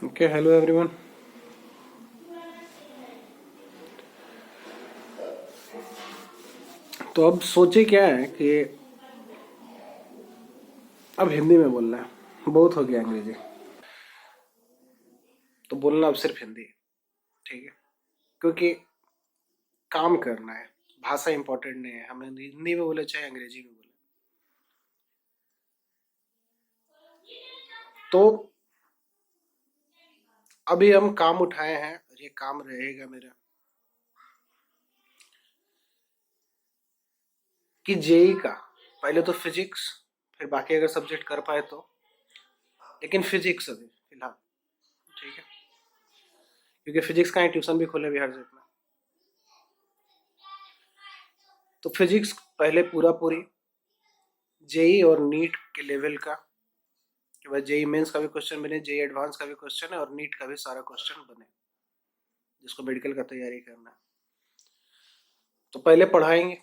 Okay, hello everyone. तो अब सोचे क्या है कि अब हिंदी में बोलना है, बहुत हो गया अंग्रेजी। तो बोलना अब सिर्फ हिंदी है, ठीक है? क्योंकि काम करना है, भाषा इंपॉर्टेंट नहीं है। हमें हिंदी में बोले चाहे अंग्रेजी में बोले। तो अभी हम काम उठाए हैं और ये काम रहेगा मेरा कि जेई का पहले तो फिजिक्स, फिर बाकी अगर सब्जेक्ट कर पाए तो, लेकिन फिजिक्स अभी फिलहाल, ठीक है? क्योंकि फिजिक्स का ट्यूशन भी खोले बिहार जेट में। तो फिजिक्स पहले पूरा पूरी जेई और नीट के लेवल का, कि भाई जेई मेंस का भी क्वेश्चन बने, जेई एडवांस का भी क्वेश्चन है और नीट का भी सारा क्वेश्चन बने, जिसको मेडिकल का तैयारी करना है। तो पहले पढ़ाएंगे,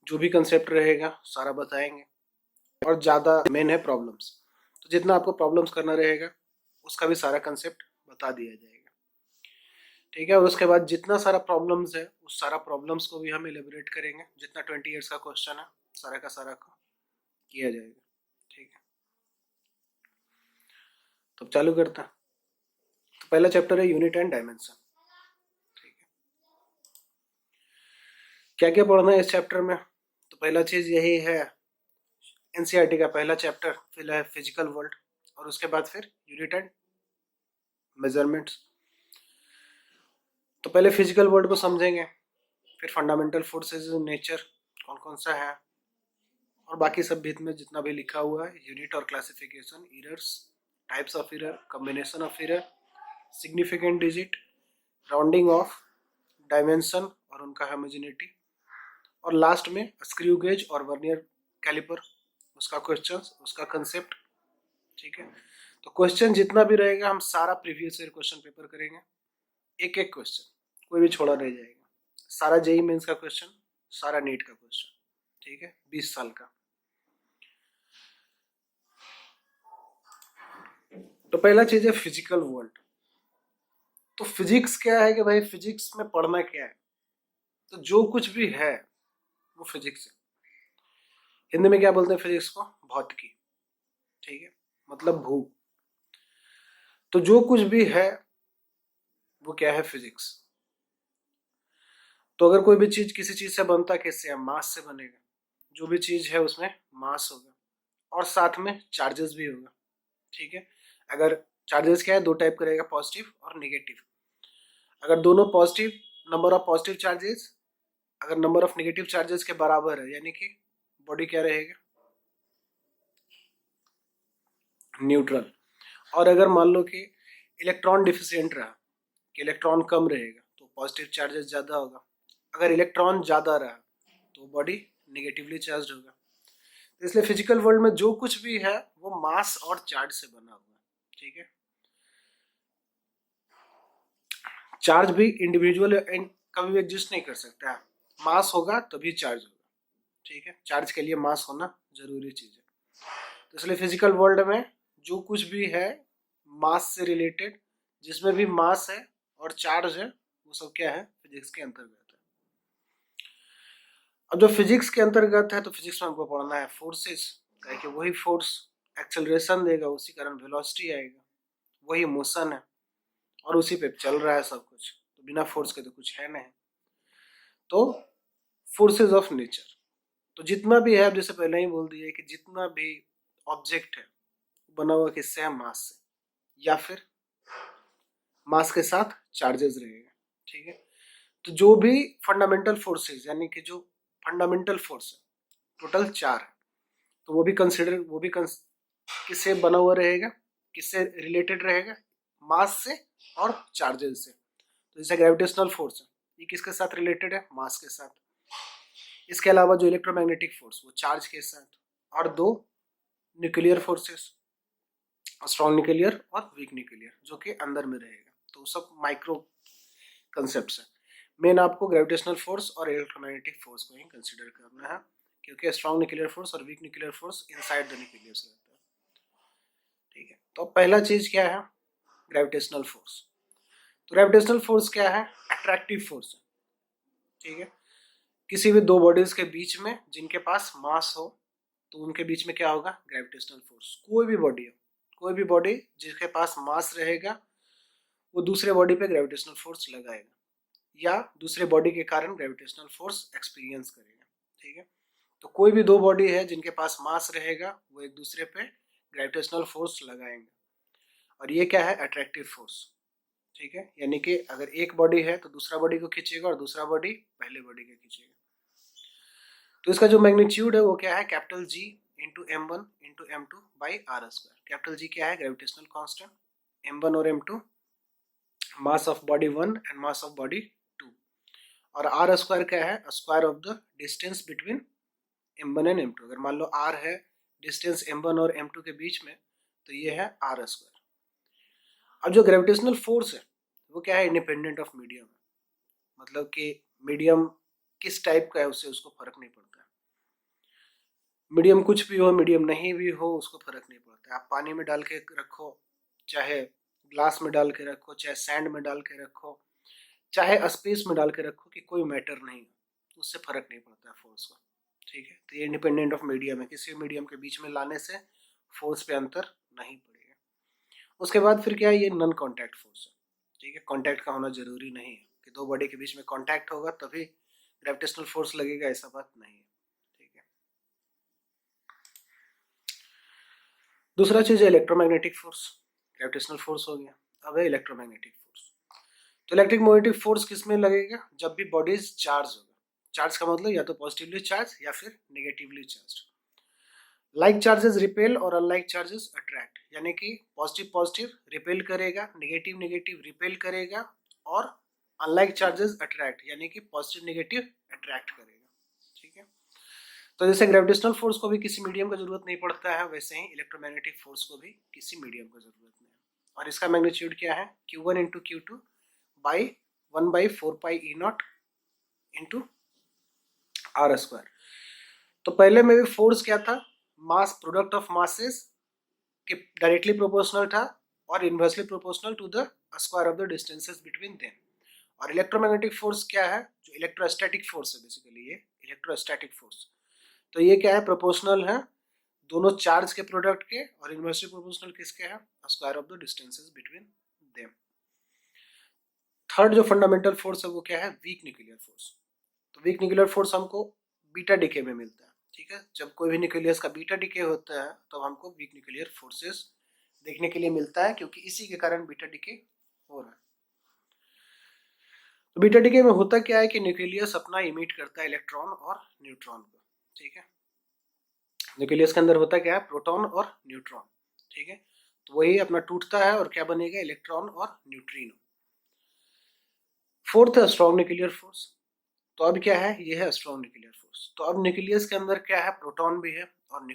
जो भी कंसेप्ट रहेगा सारा बताएंगे। और ज़्यादा मेन है प्रॉब्लम्स, तो जितना आपको प्रॉब्लम्स करना रहेगा उसका भी सारा कंसेप्ट बता दिया जाएगा, ठीक है? और उसके बाद जितना सारा प्रॉब्लम्स है उस सारा प्रॉब्लम्स को भी हम एलिबरेट करेंगे। जितना 20 ईयर्स का क्वेश्चन है सारा का सारा को किया जाएगा, ठीक है? तो चालू करते हैं। तो पहला चैप्टर है यूनिट एंड डायमेंशन, ठीक है? क्या क्या पढ़ना है इस चैप्टर में? तो पहला चीज यही है, एनसीईआरटी का पहला चैप्टर फिर है फिजिकल वर्ल्ड, और उसके बाद फिर यूनिट एंड मेजरमेंट्स। तो पहले फिजिकल वर्ल्ड को समझेंगे, फिर फंडामेंटल फोर्सेस इन नेचर कौन कौन सा है, और बाकी सब भित में जितना भी लिखा हुआ है, यूनिट और classification, errors, types of error, combination of error, significant digit, rounding off, dimension और उनका होमोजेनिटी, और लास्ट में स्क्रू गेज और वर्नियर कैलिपर, उसका क्वेश्चन, उसका कंसेप्ट, ठीक है? तो क्वेश्चन जितना भी रहेगा हम सारा प्रीवियस ईयर क्वेश्चन पेपर करेंगे, एक एक क्वेश्चन, कोई भी छोड़ा नहीं जाएगा। सारा जेई मेंस का क्वेश्चन, सारा नीट का क्वेश्चन, ठीक है? 20 साल का। तो पहला चीज है फिजिकल वर्ल्ड। तो फिजिक्स क्या है कि भाई फिजिक्स में पढ़ना क्या है? तो जो कुछ भी है वो फिजिक्स है। हिंदी में क्या बोलते हैं फिजिक्स को? भौतिकी, ठीक है? मतलब भू। तो जो कुछ भी है वो क्या है? फिजिक्स। तो अगर कोई भी चीज किसी चीज से बनता, किससे है? मास से बनेगा। जो भी चीज है उसमें मास होगा और साथ में चार्जेस भी होगा, ठीक है? अगर चार्जेस क्या है, दो टाइप का रहेगा, पॉजिटिव और निगेटिव। अगर दोनों positive, number of positive charges अगर नंबर ऑफ नेगेटिव चार्जेस के बराबर है, यानी कि बॉडी क्या रहेगा? न्यूट्रल। और अगर मान लो कि इलेक्ट्रॉन डिफिशियंट रहा, कि इलेक्ट्रॉन कम रहेगा, तो पॉजिटिव चार्जेस ज़्यादा होगा। अगर इलेक्ट्रॉन ज़्यादा रहा तो बॉडी नेगेटिवली चार्ज होगा। तो इसलिए फिजिकल वर्ल्ड में जो कुछ भी है वो मास और चार्ज से बना हुआ है, ठीक है? चार्ज भी इंडिविजुअल कभी भी एग्जिस्ट नहीं कर सकता है। मास होगा तभी चार्ज होगा, ठीक है? चार्ज के लिए मास होना जरूरी चीज है। तो इसलिए फिजिकल वर्ल्ड में जो कुछ भी है मास से रिलेटेड, जिसमें भी मास है और चार्ज है, वो सब क्या है? फिजिक्स के अंतर्गत है। अब जो फिजिक्स के अंतर्गत है तो फिजिक्स में हमको पढ़ना है फोर्सेस, कि वही फोर्स एक्सेलरेशन देगा, उसी कारण वेलोसिटी आएगा, वही मोशन है और उसी पे चल रहा है सब कुछ। तो बिना फोर्स के तो कुछ है नहीं। तो फोर्सेस ऑफ नेचर, तो जितना भी है, जैसे पहले ही बोल दिया कि जितना भी ऑब्जेक्ट है बना हुआ किससे है? मास से, या फिर मास के साथ चार्जेस रहेगा, ठीक है? तो जो भी फंडामेंटल फोर्सेस, यानी कि जो फंडामेंटल फोर्स है टोटल 4 है, तो वो भी किससे बना हुआ रहेगा? किससे रिलेटेड रहेगा? मास से और चार्जेस से। तो जैसे ग्रेविटेशनल फोर्स है, ये किसके साथ रिलेटेड है? मास के साथ। इसके अलावा जो इलेक्ट्रोमैग्नेटिक फोर्स, वो चार्ज के साथ। और दो न्यूक्लियर फोर्सेस, स्ट्रॉन्ग न्यूक्लियर और वीक न्यूक्लियर, जो कि अंदर में रहेगा। तो सब माइक्रो कंसेप्ट है। मेन आपको ग्रेविटेशनल फोर्स और इलेक्ट्रोमैग्नेटिक फोर्स को ही कंसिडर करना है, क्योंकि स्ट्रॉन्ग न्यूक्लियर फोर्स और weak nuclear force inside the nucleus रहता है, ठीक है? तो पहला चीज क्या है? Gravitational force. तो ग्रेविटेशनल फोर्स क्या है? अट्रैक्टिव फोर्स है, ठीक है। किसी भी दो बॉडीज के बीच में जिनके पास मास हो तो उनके बीच में क्या होगा? Gravitational force. कोई भी बॉडी हो, कोई भी बॉडी जिसके पास मास रहेगा वो दूसरे बॉडी पे ग्रेविटेशनल फोर्स लगाएगा या दूसरे बॉडी के कारण ग्रेविटेशनल फोर्स एक्सपीरियंस करेगा, ठीक है। तो कोई भी दो बॉडी है जिनके पास मास रहेगा वो एक दूसरे पे ग्रेविटेशनल फोर्स लगाएंगे और ये क्या है? अट्रैक्टिव फोर्स, ठीक है। यानी कि अगर एक बॉडी है तो दूसरा बॉडी को खींचेगा और दूसरा बॉडी पहले बॉडी को खींचेगा। तो इसका जो मैग्नीट्यूड है वो क्या है? Capital G into M1 into M2 by are square. Capital G क्या है? ग्रेविटेशनल कांस्टेंट, M1 और M2 mass of body 1 and mass of body 2, और आर स्क्वायर क्या है? Square of the distance between M1 and M2। अगर मान लो R है distance M1 और M2 के बीच में तो ये है आर स्क्वायर। अब जो ग्रेविटेशनल फोर्स है वो क्या है? इंडिपेंडेंट ऑफ मीडियम, मतलब कि मीडियम किस टाइप का है उससे उसको फर्क नहीं पड़ता है। मीडियम कुछ भी हो, मीडियम नहीं भी हो, उसको फर्क नहीं पड़ता है। आप पानी में डाल के रखो, चाहे ग्लास में डाल के रखो, चाहे सैंड में डाल के रखो, चाहे स्पेस में डाल के रखो, कि कोई मैटर नहीं, उससे फर्क नहीं पड़ता है फोर्स का, ठीक है। तो ये इंडिपेंडेंट ऑफ मीडियम है, किसी मीडियम के बीच में लाने से फोर्स पे अंतर नहीं पड़ेगा। उसके बाद फिर क्या है? ये नॉन कॉन्टैक्ट फोर्स है, ठीक है। कॉन्टैक्ट का होना जरूरी नहीं है कि दो बॉडी के बीच में कॉन्टैक्ट होगा तभी ग्रेविटेशनल फोर्स लगेगा, ऐसा बात नहीं है, ठीक है। दूसरा चीज है इलेक्ट्रोमैग्नेटिक फोर्स। ग्रेविटेशनल फोर्स हो गया, अब है इलेक्ट्रोमैग्नेटिक फोर्स। तो इलेक्ट्रिक मैग्नेटिक फोर्स किस में लगेगा? जब भी बॉडीज चार्ज होगा। चार्ज का मतलब या तो पॉजिटिवली चार्ज या फिर negatively charge. Like charges repel और अनलाइक चार्जेस अट्रैक्ट, यानी कि पॉजिटिव पॉजिटिव रिपेल करेगा, नेगेटिव नेगेटिव रिपेल करेगा, और अनलाइक चार्जेस अट्रैक्ट, यानी कि पॉजिटिव नेगेटिव अट्रैक्ट करेगा, ठीक है। तो जैसे ग्रेविटेशनल फोर्स को भी किसी मीडियम का जरूरत नहीं पड़ता है, वैसे ही इलेक्ट्रोमैग्नेटिक फोर्स को भी किसी मीडियम का जरूरत नहीं है। और इसका मैग्नीट्यूड क्या है? Q1 into Q2 by 1/4πe0 into r square. तो पहले में भी फोर्स क्या था? मास, प्रोडक्ट ऑफ मासेस के डायरेक्टली प्रोपोर्शनल था और inversely proportional to the square of the distances between them. और इलेक्ट्रोमैग्नेटिक फोर्स क्या है? जो इलेक्ट्रोस्टैटिक फोर्स है, बेसिकली ये इलेक्ट्रोस्टैटिक फोर्स। तो ये क्या है? प्रोपोर्शनल है दोनों चार्ज के प्रोडक्ट के, और इनवर्सली प्रोपोर्शनल किसके है? Square of the distances between them. Third जो फंडामेंटल फोर्स है वो क्या है? Weak nuclear force. तो वीक न्यूक्लियर फोर्स हमको बीटा डिके में मिलता है, ठीक है। जब कोई भी न्यूक्लियस का बीटा डिके होता है तो हमको वीक न्यूक्लियर फोर्सेस देखने के लिए मिलता है, क्योंकि इसी के कारण बीटा डिके हो रहा है। तो बीटा डिके में होता क्या है कि न्यूक्लियस अपना इमिट करता है इलेक्ट्रॉन और न्यूट्रॉन को, ठीक है। न्यूक्लियस के अंदर होता क्या है? प्रोटॉन और न्यूट्रॉन, ठीक है। तो वही अपना टूटता है और क्या बनेगा? इलेक्ट्रॉन और न्यूट्रिनो। फोर्थ है स्ट्रॉन्ग न्यूक्लियर फोर्स। तो अब क्या है? ये है स्ट्रॉन्ग न्यूक्लियर फोर्स। तो अब न्यूक्लियस के अंदर क्या है? प्रोटॉन भी है और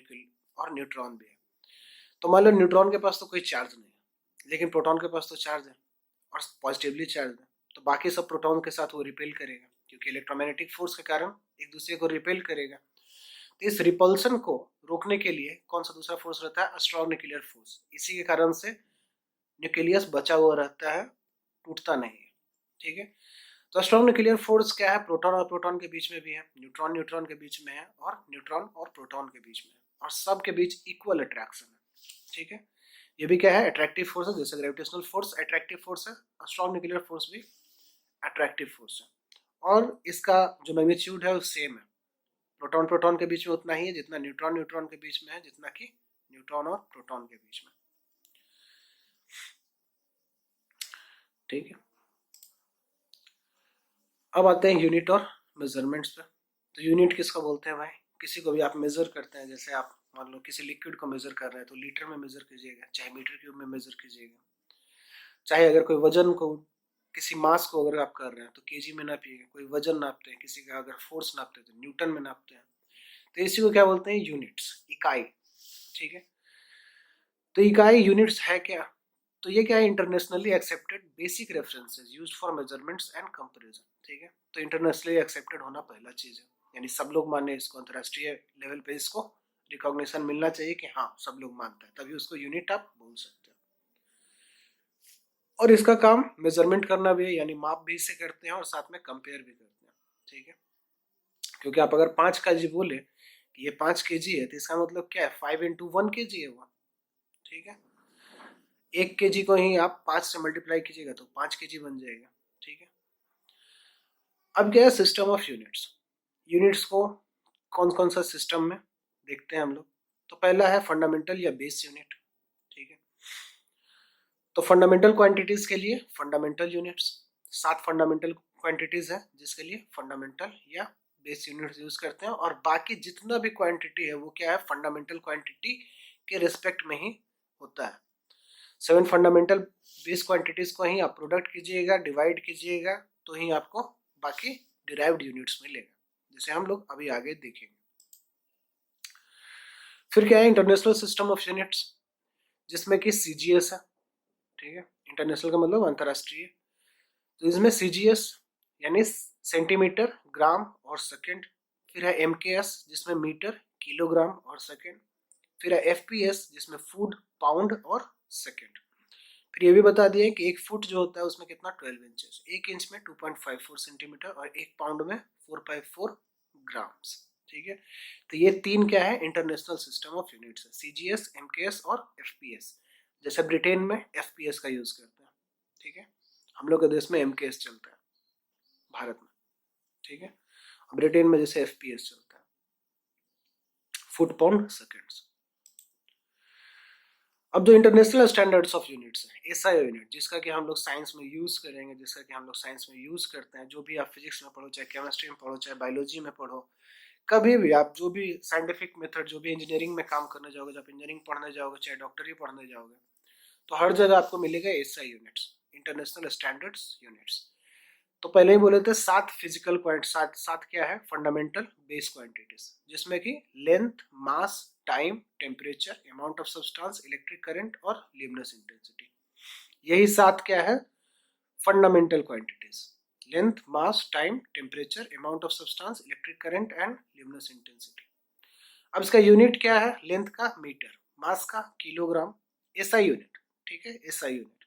न्यूट्रॉन भी है। तो मान लो न्यूट्रॉन के पास तो कोई चार्ज नहीं है, लेकिन प्रोटॉन के पास तो चार्ज है और पॉजिटिवली चार्ज है, तो बाकी सब प्रोटॉन के साथ वो रिपेल करेगा, क्योंकि इलेक्ट्रोमैग्नेटिक फोर्स के कारण एक दूसरे को रिपेल करेगा। तो इस रिपल्सन को रोकने के लिए कौन सा दूसरा फोर्स रहता है? Strong nuclear force. इसी के कारण से न्यूक्लियस बचा हुआ रहता है, टूटता नहीं है, ठीक है। तो स्ट्रॉन्ग न्यूक्लियर फोर्स क्या है? प्रोटॉन और प्रोटॉन के बीच में भी है, न्यूट्रॉन न्यूट्रॉन के बीच में है, और न्यूट्रॉन और प्रोटॉन के बीच में है, और सब के बीच इक्वल अट्रैक्शन है, ठीक है। ये भी क्या है? अट्रैक्टिव फोर्स है। जैसे ग्रेविटेशनल फोर्स अट्रैक्टिव फोर्स है, स्ट्रॉन्ग न्यूक्लियर फोर्स भी अट्रैक्टिव फोर्स है। और इसका जो मैग्नीट्यूड है वो सेम है, प्रोटॉन प्रोटॉन के बीच में उतना ही है जितना न्यूट्रॉन न्यूट्रॉन के बीच में है, जितना कि न्यूट्रॉन और प्रोटॉन के बीच में, ठीक है। अब आते हैं यूनिट और मेजरमेंट्स पे। तो यूनिट किसको बोलते हैं भाई? किसी को भी आप मेजर करते हैं, जैसे आप मान लो किसी लिक्विड को मेजर कर रहे हैं तो लीटर में मेजर कीजिएगा, चाहे मीटर क्यूब में मेजर कीजिएगा, चाहे अगर कोई वजन को, किसी मास को अगर आप कर रहे हैं तो केजी में नापिएगा, कोई वजन नापते हैं, किसी का अगर फोर्स नापते हैं तो न्यूटन में नापते हैं। तो इसी को क्या बोलते हैं? यूनिट्स, इकाई, ठीक है। तो इकाई यूनिट्स है क्या? तो ये क्या है? Internationally accepted basic references used for measurements and comparison, ठीक है। तो इंटरनेशनली एक्सेप्टेड होना पहला चीज है, यानी सब लोग माने इसको, अंतरराष्ट्रीय लेवल पे इसको रिकॉग्निशन मिलना चाहिए कि हाँ सब लोग मानते हैं, तभी उसको यूनिट आप बोल सकते हैं। और इसका काम मेजरमेंट करना भी है, यानी माप भी इससे करते हैं और साथ में कंपेयर भी करते हैं। ठीक है, क्योंकि आप अगर 5 kg बोले कि ये 5 kg है तो इसका मतलब क्या है, 5 × 1 kg है वो। ठीक है, 1 kg को ही आप 5 से मल्टीप्लाई कीजिएगा तो 5 kg बन जाएगा। ठीक है, अब क्या है सिस्टम ऑफ यूनिट्स। यूनिट्स को कौन कौन सा सिस्टम में देखते हैं हम लोग। तो पहला है फंडामेंटल या बेस यूनिट। ठीक है, तो फंडामेंटल क्वांटिटीज के लिए फंडामेंटल यूनिट्स, 7 फंडामेंटल क्वांटिटीज है जिसके लिए फंडामेंटल या बेस यूनिट्स यूज करते हैं, और बाकी जितना भी क्वांटिटी है वो क्या है, फंडामेंटल क्वांटिटी के रिस्पेक्ट में ही होता है। 7 फंडामेंटल बेस क्वांटिटीज को ही आप प्रोडक्ट कीजिएगा, डिवाइड कीजिएगा, तो ही आपको बाकी डिराइव्ड यूनिट्स मिलेगा, जैसे हम लोग अभी आगे देखेंगे। फिर क्या है इंटरनेशनल सिस्टम ऑफ यूनिट्स, जिसमें कि सीजीएस है। ठीक है, इंटरनेशनल का मतलब अंतरराष्ट्रीय। तो इसमें सीजीएस यानी सेंटीमीटर, ग्राम और सेकंड। फिर है एमकेएस जिसमें मीटर, किलोग्राम और सेकंड। फिर है एफपीएस जिसमें फूड, पाउंड और सेकंड। फिर ये भी बता दिया कि 1 फुट जो होता है उसमें कितना 12 इंचेस, 1 इंच में 2.54 सेंटीमीटर और 1 पाउंड में 454 ग्राम्स। ठीक है, तो ये 3 क्या है इंटरनेशनल सिस्टम ऑफ यूनिट्स है, सीजीएस, एमकेएस और एफपीएस। जैसे ब्रिटेन में एफपीएस का यूज करते हैं। ठीक है, हम लोग के देश में एमकेएस चलता है भारत में। ठीक है, ब्रिटेन में जैसे एफपीएस चलता है, फुट पाउंड सेकेंड्स। अब जो इंटरनेशनल स्टैंडर्ड्स ऑफ यूनिट्स है, एसआई यूनिट, जिसका कि हम लोग साइंस में यूज करेंगे, जिसका कि हम लोग साइंस में यूज करते हैं, जो भी आप फिजिक्स में पढ़ो, चाहे केमिस्ट्री में पढ़ो, चाहे बायोलॉजी में पढ़ो, कभी भी आप जो भी साइंटिफिक मेथड, जो भी इंजीनियरिंग में काम करने जाओगे, जब इंजीनियरिंग पढ़ने जाओगे, चाहे डॉक्टरी पढ़ने जाओगे, तो हर जगह आपको मिलेगा SI units, international standards units. तो पहले ही बोले थे 7 फिजिकल क्वांट, 7 क्या है फंडामेंटल बेस क्वांटिटीज, जिसमें कि length, mass, time, temperature, amount of substance, electric current और ल्यूमिनस इंटेंसिटी। यही 7 क्या है fundamental quantities, length, mass, time, temperature, amount of substance, electric current and luminous intensity. अब इसका यूनिट क्या है, लेंथ का मीटर, मास का किलोग्राम, एसआई यूनिट। ठीक है, एसआई यूनिट,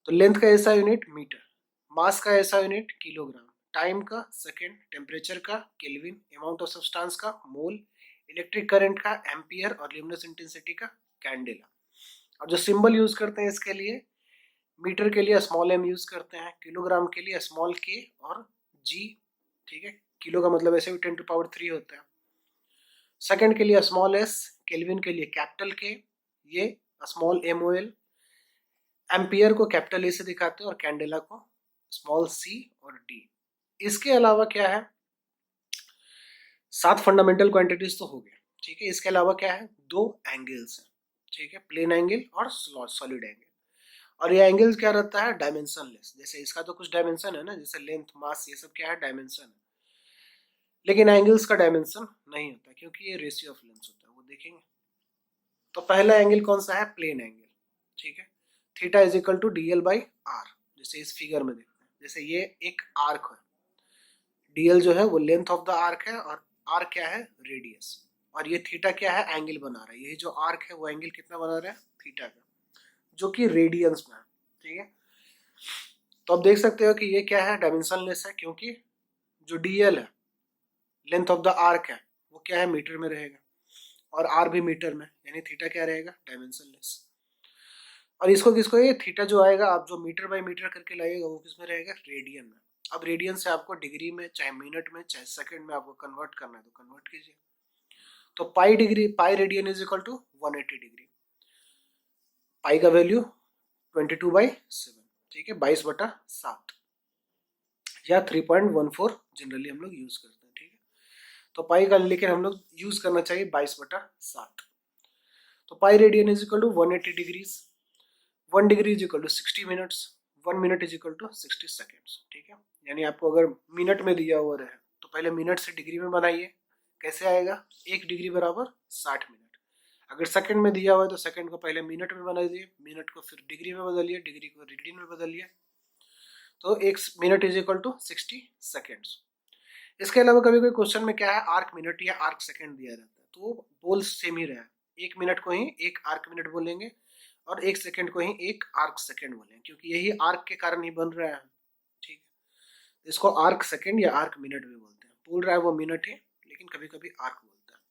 तो लेंथ का एसआई यूनिट मीटर, मास का एसआई यूनिट किलोग्राम, टाइम का सेकेंड, टेम्परेचर का केल्विन, अमाउंट ऑफ सब्सटेंस का मोल, इलेक्ट्रिक करंट का एम्पियर और ल्यूमिनस इंटेंसिटी का कैंडेला। और जो सिंबल यूज करते हैं इसके लिए, मीटर के लिए स्मॉल एम यूज करते हैं, किलोग्राम के लिए स्मॉल के और जी। ठीक है, किलो का मतलब ऐसे भी 10⁻³ होता है। सेकंड के लिए स्मॉल एस, केल्विन के लिए कैपिटल के, ये small m o l, ampere को कैपिटल ए से दिखाते हैं और कैंडेला को स्मॉल सी और डी। इसके अलावा क्या है, 7 फंडामेंटल क्वांटिटीज तो हो गए। ठीक है, इसके अलावा क्या है, 2 एंगल्स है। ठीक है, प्लेन एंगल और सॉलिड एंगल। और ये एंगल क्या रहता है, डायमेंशनलेस। जैसे इसका तो कुछ डायमेंशन है ना, जैसे लेंथ, मास, ये सब क्या है डायमेंशन है, लेकिन एंगल्स का डायमेंशन नहीं होता क्योंकि ये रेशियो ऑफ लेंथ होता है, वो देखेंगे। तो पहला एंगल कौन सा है, प्लेन एंगल। ठीक है, theta is equal to DL/R, जैसे इस फिगर में देखते हैं। जैसे ये एक आर्क है, DL जो है वो लेंथ ऑफ द आर्क है और R क्या है, रेडियस, और ये थीटा क्या है, एंगल बना रहा है। यही जो आर्क है वो एंगल कितना बना रहा है, थीटा का, जो कि रेडियंस में है। ठीक है, तो आप देख सकते हो कि ये क्या है, डायमेंशनलेस है, क्योंकि जो DL है, लेंथ ऑफ द आर्क है, वो क्या है, मीटर में रहेगा, और R भी मीटर में, यानी थीटा क्या रहेगा, डायमेंशनलेस। और इसको किसको, ये थीटा जो आएगा, आप जो मीटर बाय मीटर करके लाइएगा वो किसमें रहेगा, रेडियन में। अब रेडियन से आपको डिग्री में, चाहे मिनट में, चाहे सेकंड में आपको कन्वर्ट करना है तो कन्वर्ट कीजिए। तो pi radian is equal to 180 degree. Pi का वैल्यू 22/7। ठीक है, 22/7 या 3.14 जनरली हम लोग यूज करते हैं। ठीक है, तो पाई का लेकिन हम लोग यूज करना चाहिए 22/7। तो pi radian is equal to 180 degrees, 1 degree is equal to 60 minutes, 1 minute is equal to 60 seconds. ठीक है, यानी आपको अगर मिनट में दिया हुआ रहे तो पहले मिनट से डिग्री में बनाइए, कैसे आएगा, 1 डिग्री बराबर 60 मिनट। अगर सेकंड में दिया हुआ है तो सेकंड को पहले मिनट में बना दिए, मिनट को फिर डिग्री में बदलिए, डिग्री को रेडियन में बदलिए, तो 1 minute is equal to 60 seconds. इसके अलावा कभी कोई क्वेश्चन में क्या है, आर्क मिनट या आर्क सेकंड दिया रहता है, तो वो बोल सेम ही रहा है, 1 मिनट को ही 1 आर्क मिनट बोलेंगे और 1 सेकंड को ही 1 आर्क सेकंड बोलेंगे, क्योंकि यही आर्क के कारण ही बन रहा है। ठीक है, इसको आर्क सेकंड या आर्क मिनट भी बोलते हैं। बोल रहा है वो मिनट है, लेकिन कभी कभी आर्क बोलता है।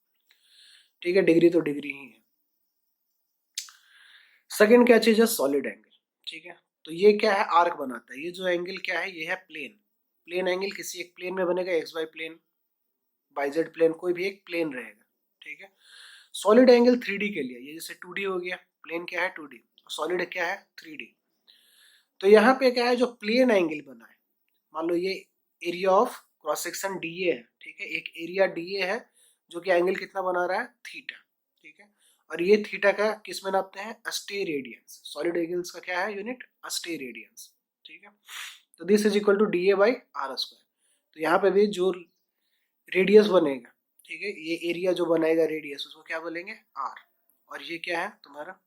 ठीक है, डिग्री तो डिग्री ही है। सेकंड क्या चीज है? Solid angle. ठीक है, तो ये क्या है? आर्क बनाता है। ये जो एंगल क्या है? ये है प्लेन। प्लेन एंगल किसी एक प्लेन में बनेगा, X Y plane, Y Z plane, कोई भी एक प्लेन रहेगा। ठीक है, सॉलिड एंगल 3D के लिए, ये जैसे 2D हो गया, प्लेन क्या है? 2D, सॉलिड क्या है? 3D। तो यहाँ पे क्या है? जो प्लेन एंगल बना है, मान लो ये area of cross section D A है। ठीक है, एक एरिया डी ए है जो कि एंगल कितना बना रहा है? थीटा। ठीक है, और ये थीटा का किस में नापते हैं? अस्टेरेडियंस। सॉलिड एंगल्स का क्या है यूनिट? अस्टेरेडियंस। ठीक है, तो this is equal to d A by are square. तो यहाँ पे भी जो रेडियस बनेगा, ठीक है, ये एरिया जो बनाएगा रेडियस, उसको क्या बोलेंगे? आर। और ये क्या है? तुम्हारा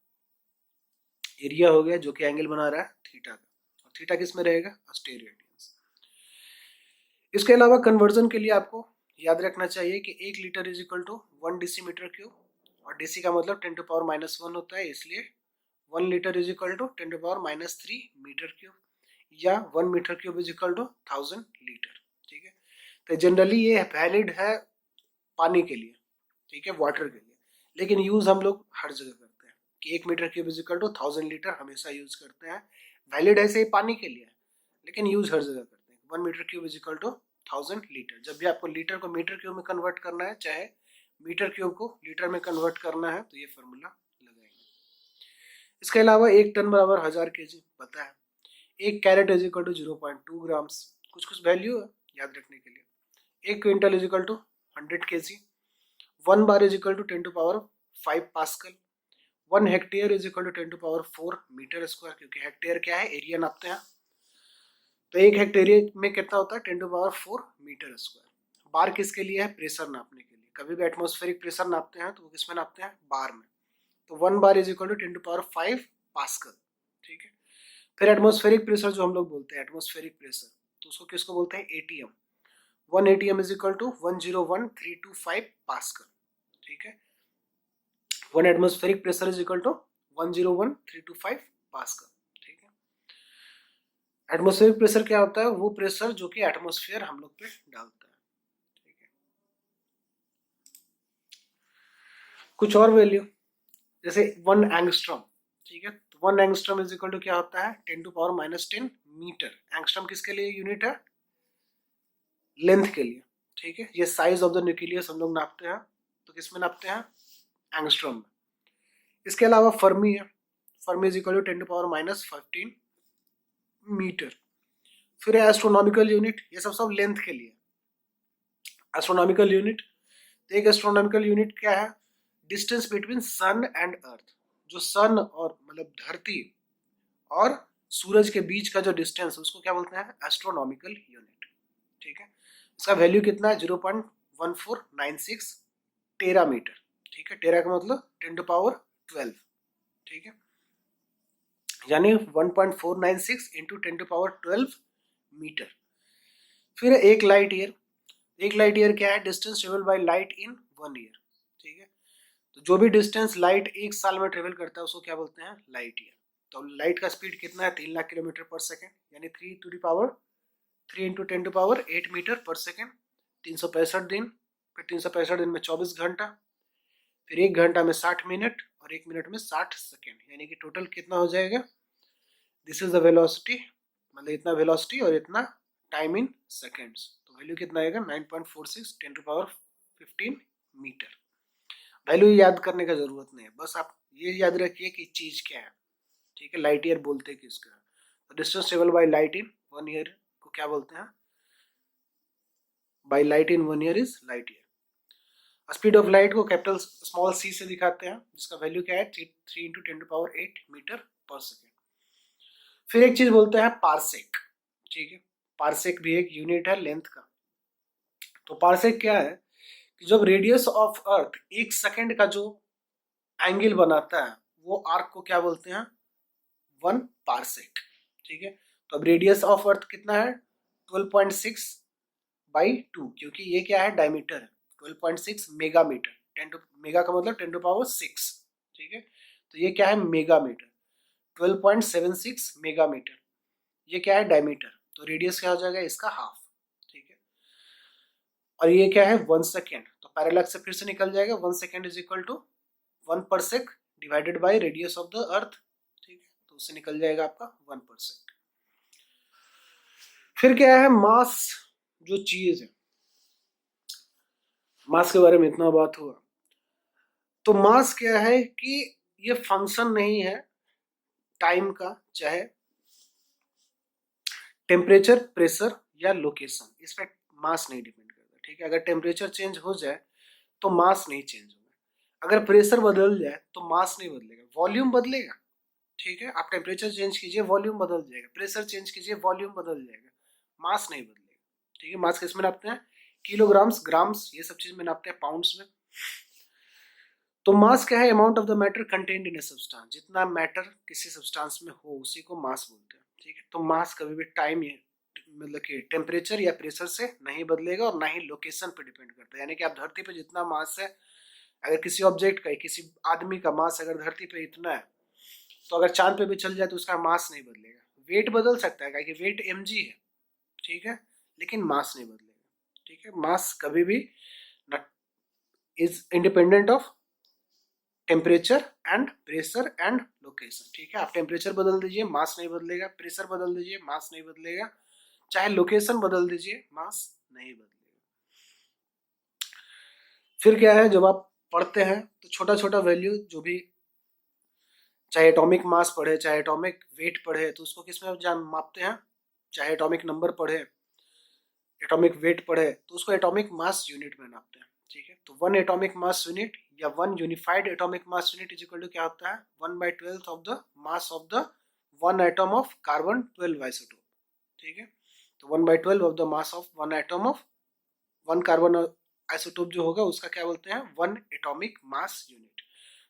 एरिया हो गया जो कि एंगल बना रहा है थीटा का, और थीटा किस में रहेगा? अस्टेरेडियंस। इसके अलावा कन्वर्जन के लिए आपको याद रखना चाहिए कि 1 litre is equal to 1 decimetre cube, और डेसी का मतलब 10 टू पावर -1 होता है, इसलिए 1 litre is equal to 10 to power -3 metre cube, या 1 metre cube is equal to 1000 litre. ठीक है, तो जनरली ये वैलिड है पानी के लिए, ठीक है, वाटर के लिए, लेकिन यूज हम लोग हर जगह करते हैं कि 1 metre cube is equal to 1000 litre हमेशा यूज करते हैं। वैलिड ऐसे ही पानी के लिए है, लेकिन यूज हर जगह करते हैं। 1 metre cube is equal to 1000 litre. जब भी आपको लीटर को मीटर क्यूब में कन्वर्ट करना है, चाहे मीटर क्यूब को लीटर में कन्वर्ट करना है, तो ये फॉर्मूला लगाएंगे। इसके अलावा 1 टन बराबर 1000 केजी पता है। 1 carat is equal to 0.2 grams. कुछ कुछ वैल्यू है याद रखने के लिए। 1 quintal is equal to 100 KG. 1 bar is equal to 10 to power 5 pascal. 1 hectare is equal to 10 to power 4 metre square, क्योंकि हेक्टेयर क्या है? एरिया नापते हैं। तो 1 हेक्टेयर में कितना होता है? 10 टू पावर 4 मीटर स्क्वायर। बार किसके लिए है? प्रेशर नापने के लिए। कभी भी एटमॉस्फेरिक प्रेशर नापते हैं तो वो किस में नापते हैं? बार में। तो 1 bar is equal to 10 to power 5 pascal. ठीक है, फिर एटमॉस्फेरिक प्रेशर जो हम लोग बोलते हैं एटमॉस्फेरिक प्रेशर, तो उसको किसको बोलते हैं? ATM. 1 ATM is equal to 101325 pascal. ठीक है, 1 atmospheric pressure is equal to 101325 pascal. ठीक है, एटमॉस्फेरिक प्रेशर क्या होता है? वो प्रेशर जो कि एटमॉस्फेयर हम लोग पे डालता है। ठीक है, कुछ और वैल्यू जैसे 1 एंगस्ट्रॉम। ठीक है, तो 1 एंगस्ट्रॉम इज इक्वल टू क्या होता है? 10 टू पावर -10 मीटर। एंगस्ट्रॉम किसके लिए यूनिट है? लेंथ के लिए। ठीक है, ये साइज ऑफ द न्यूक्लियस हम लोग नापते हैं, तो किस में नापते हैं? एंगस्ट्रॉम में। इसके अलावा फर्मी है। Fermi is equal to 10 to power -15 metre. फिर है एस्ट्रोनॉमिकल यूनिट। ये सब लेंथ के लिए। एस्ट्रोनॉमिकल यूनिट, तो एक एस्ट्रोनॉमिकल यूनिट क्या है? Distance between sun and earth. जो सन और मतलब धरती और सूरज के बीच का जो डिस्टेंस, उसको क्या बोलते हैं? Astronomical unit. ठीक है, इसका वैल्यू कितना है? 0.1496 टेरा मीटर। ठीक है, टेरा का मतलब 10 टू पावर 12। ठीक है, यानी 1.496 इंटू 10 टू पावर 12 मीटर। फिर एक लाइट ईयर। एक लाइट ईयर क्या है? Distance travel by light in 1 year. ठीक है, तो जो भी डिस्टेंस लाइट 1 साल में ट्रेवल करता है उसको क्या बोलते हैं? Light year. तो लाइट का स्पीड कितना है? 3 लाख किलोमीटर पर सेकेंड, यानी 3 to the power 3 into 10 to power 8 metre per second. 365 दिन, फिर 365 दिन में 24 घंटा, फिर 1 घंटा में 60 मिनट, और 1 मिनट में 60 सेकेंड, यानी कि टोटल कितना हो जाएगा? दिस इज द वेलोसिटी, मतलब इतना वेलोसिटी और इतना टाइम इन सेकेंड्स। तो वैल्यू कितना आएगा? 9.46 10 टू पावर 15 मीटर। वैल्यू याद करने का जरूरत नहीं है, बस आप ये याद रखिए कि चीज क्या है। ठीक है, लाइट ईयर बोलते हैं किसका? तो distance travel by light in 1 year को क्या बोलते हैं? By light in 1 year is light year. Speed of light को कैपिटल स्मॉल सी से दिखाते हैं, जिसका वैल्यू क्या है? 3 into 10 to power 8 metre per second. फिर एक चीज बोलते हैं पारसेक। ठीक है, पारसेक भी एक यूनिट है लेंथ का। तो पारसेक क्या है? कि जब रेडियस ऑफ अर्थ 1 सेकेंड का जो एंगल बनाता है, वो आर्क को क्या बोलते हैं? 1 पारसेक। ठीक है, तो अब रेडियस ऑफ अर्थ कितना है? 12.6 बाई 2, क्योंकि ये क्या है? डायमीटर है। 12.6 मेगा मीटर। 10 टू मेगा का मतलब 10 टू पावर 6। ठीक है, तो ये क्या है? Mega metre. 12.76 मेगामीटर। ये क्या है? डायमीटर। तो रेडियस क्या हो जाएगा इसका? हाफ। ठीक है। और ये क्या है? 1 सेकेंड। तो पैरेलैक्स से फिर से निकल जाएगा, 1 second is equal to 1 parsec divided by radius of the earth. ठीक है, तो उससे निकल जाएगा आपका 1 परसेक। फिर क्या है? मास जो चीज है, मास के बारे में इतना बात हुआ। तो मास क्या है कि ये फंक्शन नहीं है टाइम का, चाहे टेम्परेचर, प्रेशर या लोकेशन, इस पर मास नहीं डिपेंड करता। ठीक है, अगर टेम्परेचर चेंज हो जाए तो मास नहीं चेंज होगा, अगर प्रेशर बदल जाए तो मास नहीं बदलेगा, वॉल्यूम बदलेगा। ठीक है, आप टेम्परेचर चेंज कीजिए वॉल्यूम बदल जाएगा, प्रेशर चेंज कीजिए वॉल्यूम बदल जाएगा, मास नहीं बदलेगा। ठीक है, मास किस में नापते हैं? किलोग्राम्स, ग्राम्स, ये सब चीज में नापते हैं, पाउंड्स में। तो मास क्या है? Amount of the matter contained in a substance. जितना मैटर किसी सब्सटेंस में हो उसी को मास बोलते हैं। ठीक है, तो मास कभी भी टाइम या मतलब कि टेम्परेचर या प्रेशर से नहीं बदलेगा और ना ही लोकेशन पे डिपेंड करता है। यानी कि आप धरती पे जितना मास है, अगर किसी ऑब्जेक्ट का, किसी आदमी का मास अगर धरती पे इतना है, तो अगर चांद पे भी चल जाए तो उसका मास नहीं बदलेगा। वेट बदल सकता है क्योंकि वेट mg है। ठीक है, लेकिन मास नहीं बदलेगा। ठीक है, मास कभी भी is independent of temperature and pressure and location. ठीक है, आप टेम्परेचर बदल दीजिए मास नहीं बदलेगा, प्रेशर बदल दीजिए मास नहीं बदलेगा, चाहे लोकेशन बदल दीजिए मास नहीं बदलेगा। फिर क्या है? जब आप पढ़ते हैं तो छोटा छोटा वैल्यू जो भी, चाहे एटॉमिक मास पढ़े, चाहे एटॉमिक वेट पढ़े, तो उसको किस में जान मापते हैं? चाहे एटॉमिक नंबर पढ़े, एटॉमिक वेट पढ़े, तो उसको एटॉमिक मास यूनिट में नापते हैं। ठीक है, तो 1 एटॉमिक मास यूनिट या 1 unified atomic mass unit is equal to क्या होता है? 1/12 of the mass of the 1 atom of carbon 12 isotope. ठीक है, तो 1/12 of the mass of 1 atom of 1 carbon isotope जो होगा उसका क्या बोलते हैं? 1 एटॉमिक मास यूनिट।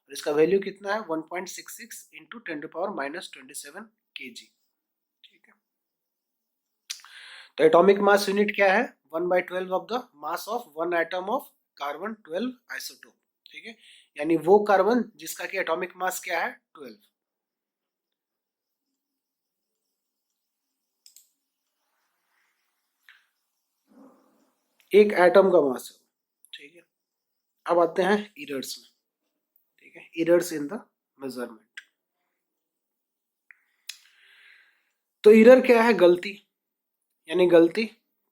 और इसका वैल्यू कितना है? 1.66 इंटू 10⁻⁻27 kg। ठीक है, तो एटॉमिक मास यूनिट क्या है? 1/12 of the mass of 1 atom of carbon 12 isotope. ठीक है, यानी वो कार्बन जिसका कि एटॉमिक मास क्या है? 12। एक एटम का मास है। ठीक है, अब आते हैं इरर्स में। ठीक है, इरर्स इन द मेजरमेंट। तो इरर क्या है? गलती, यानी गलती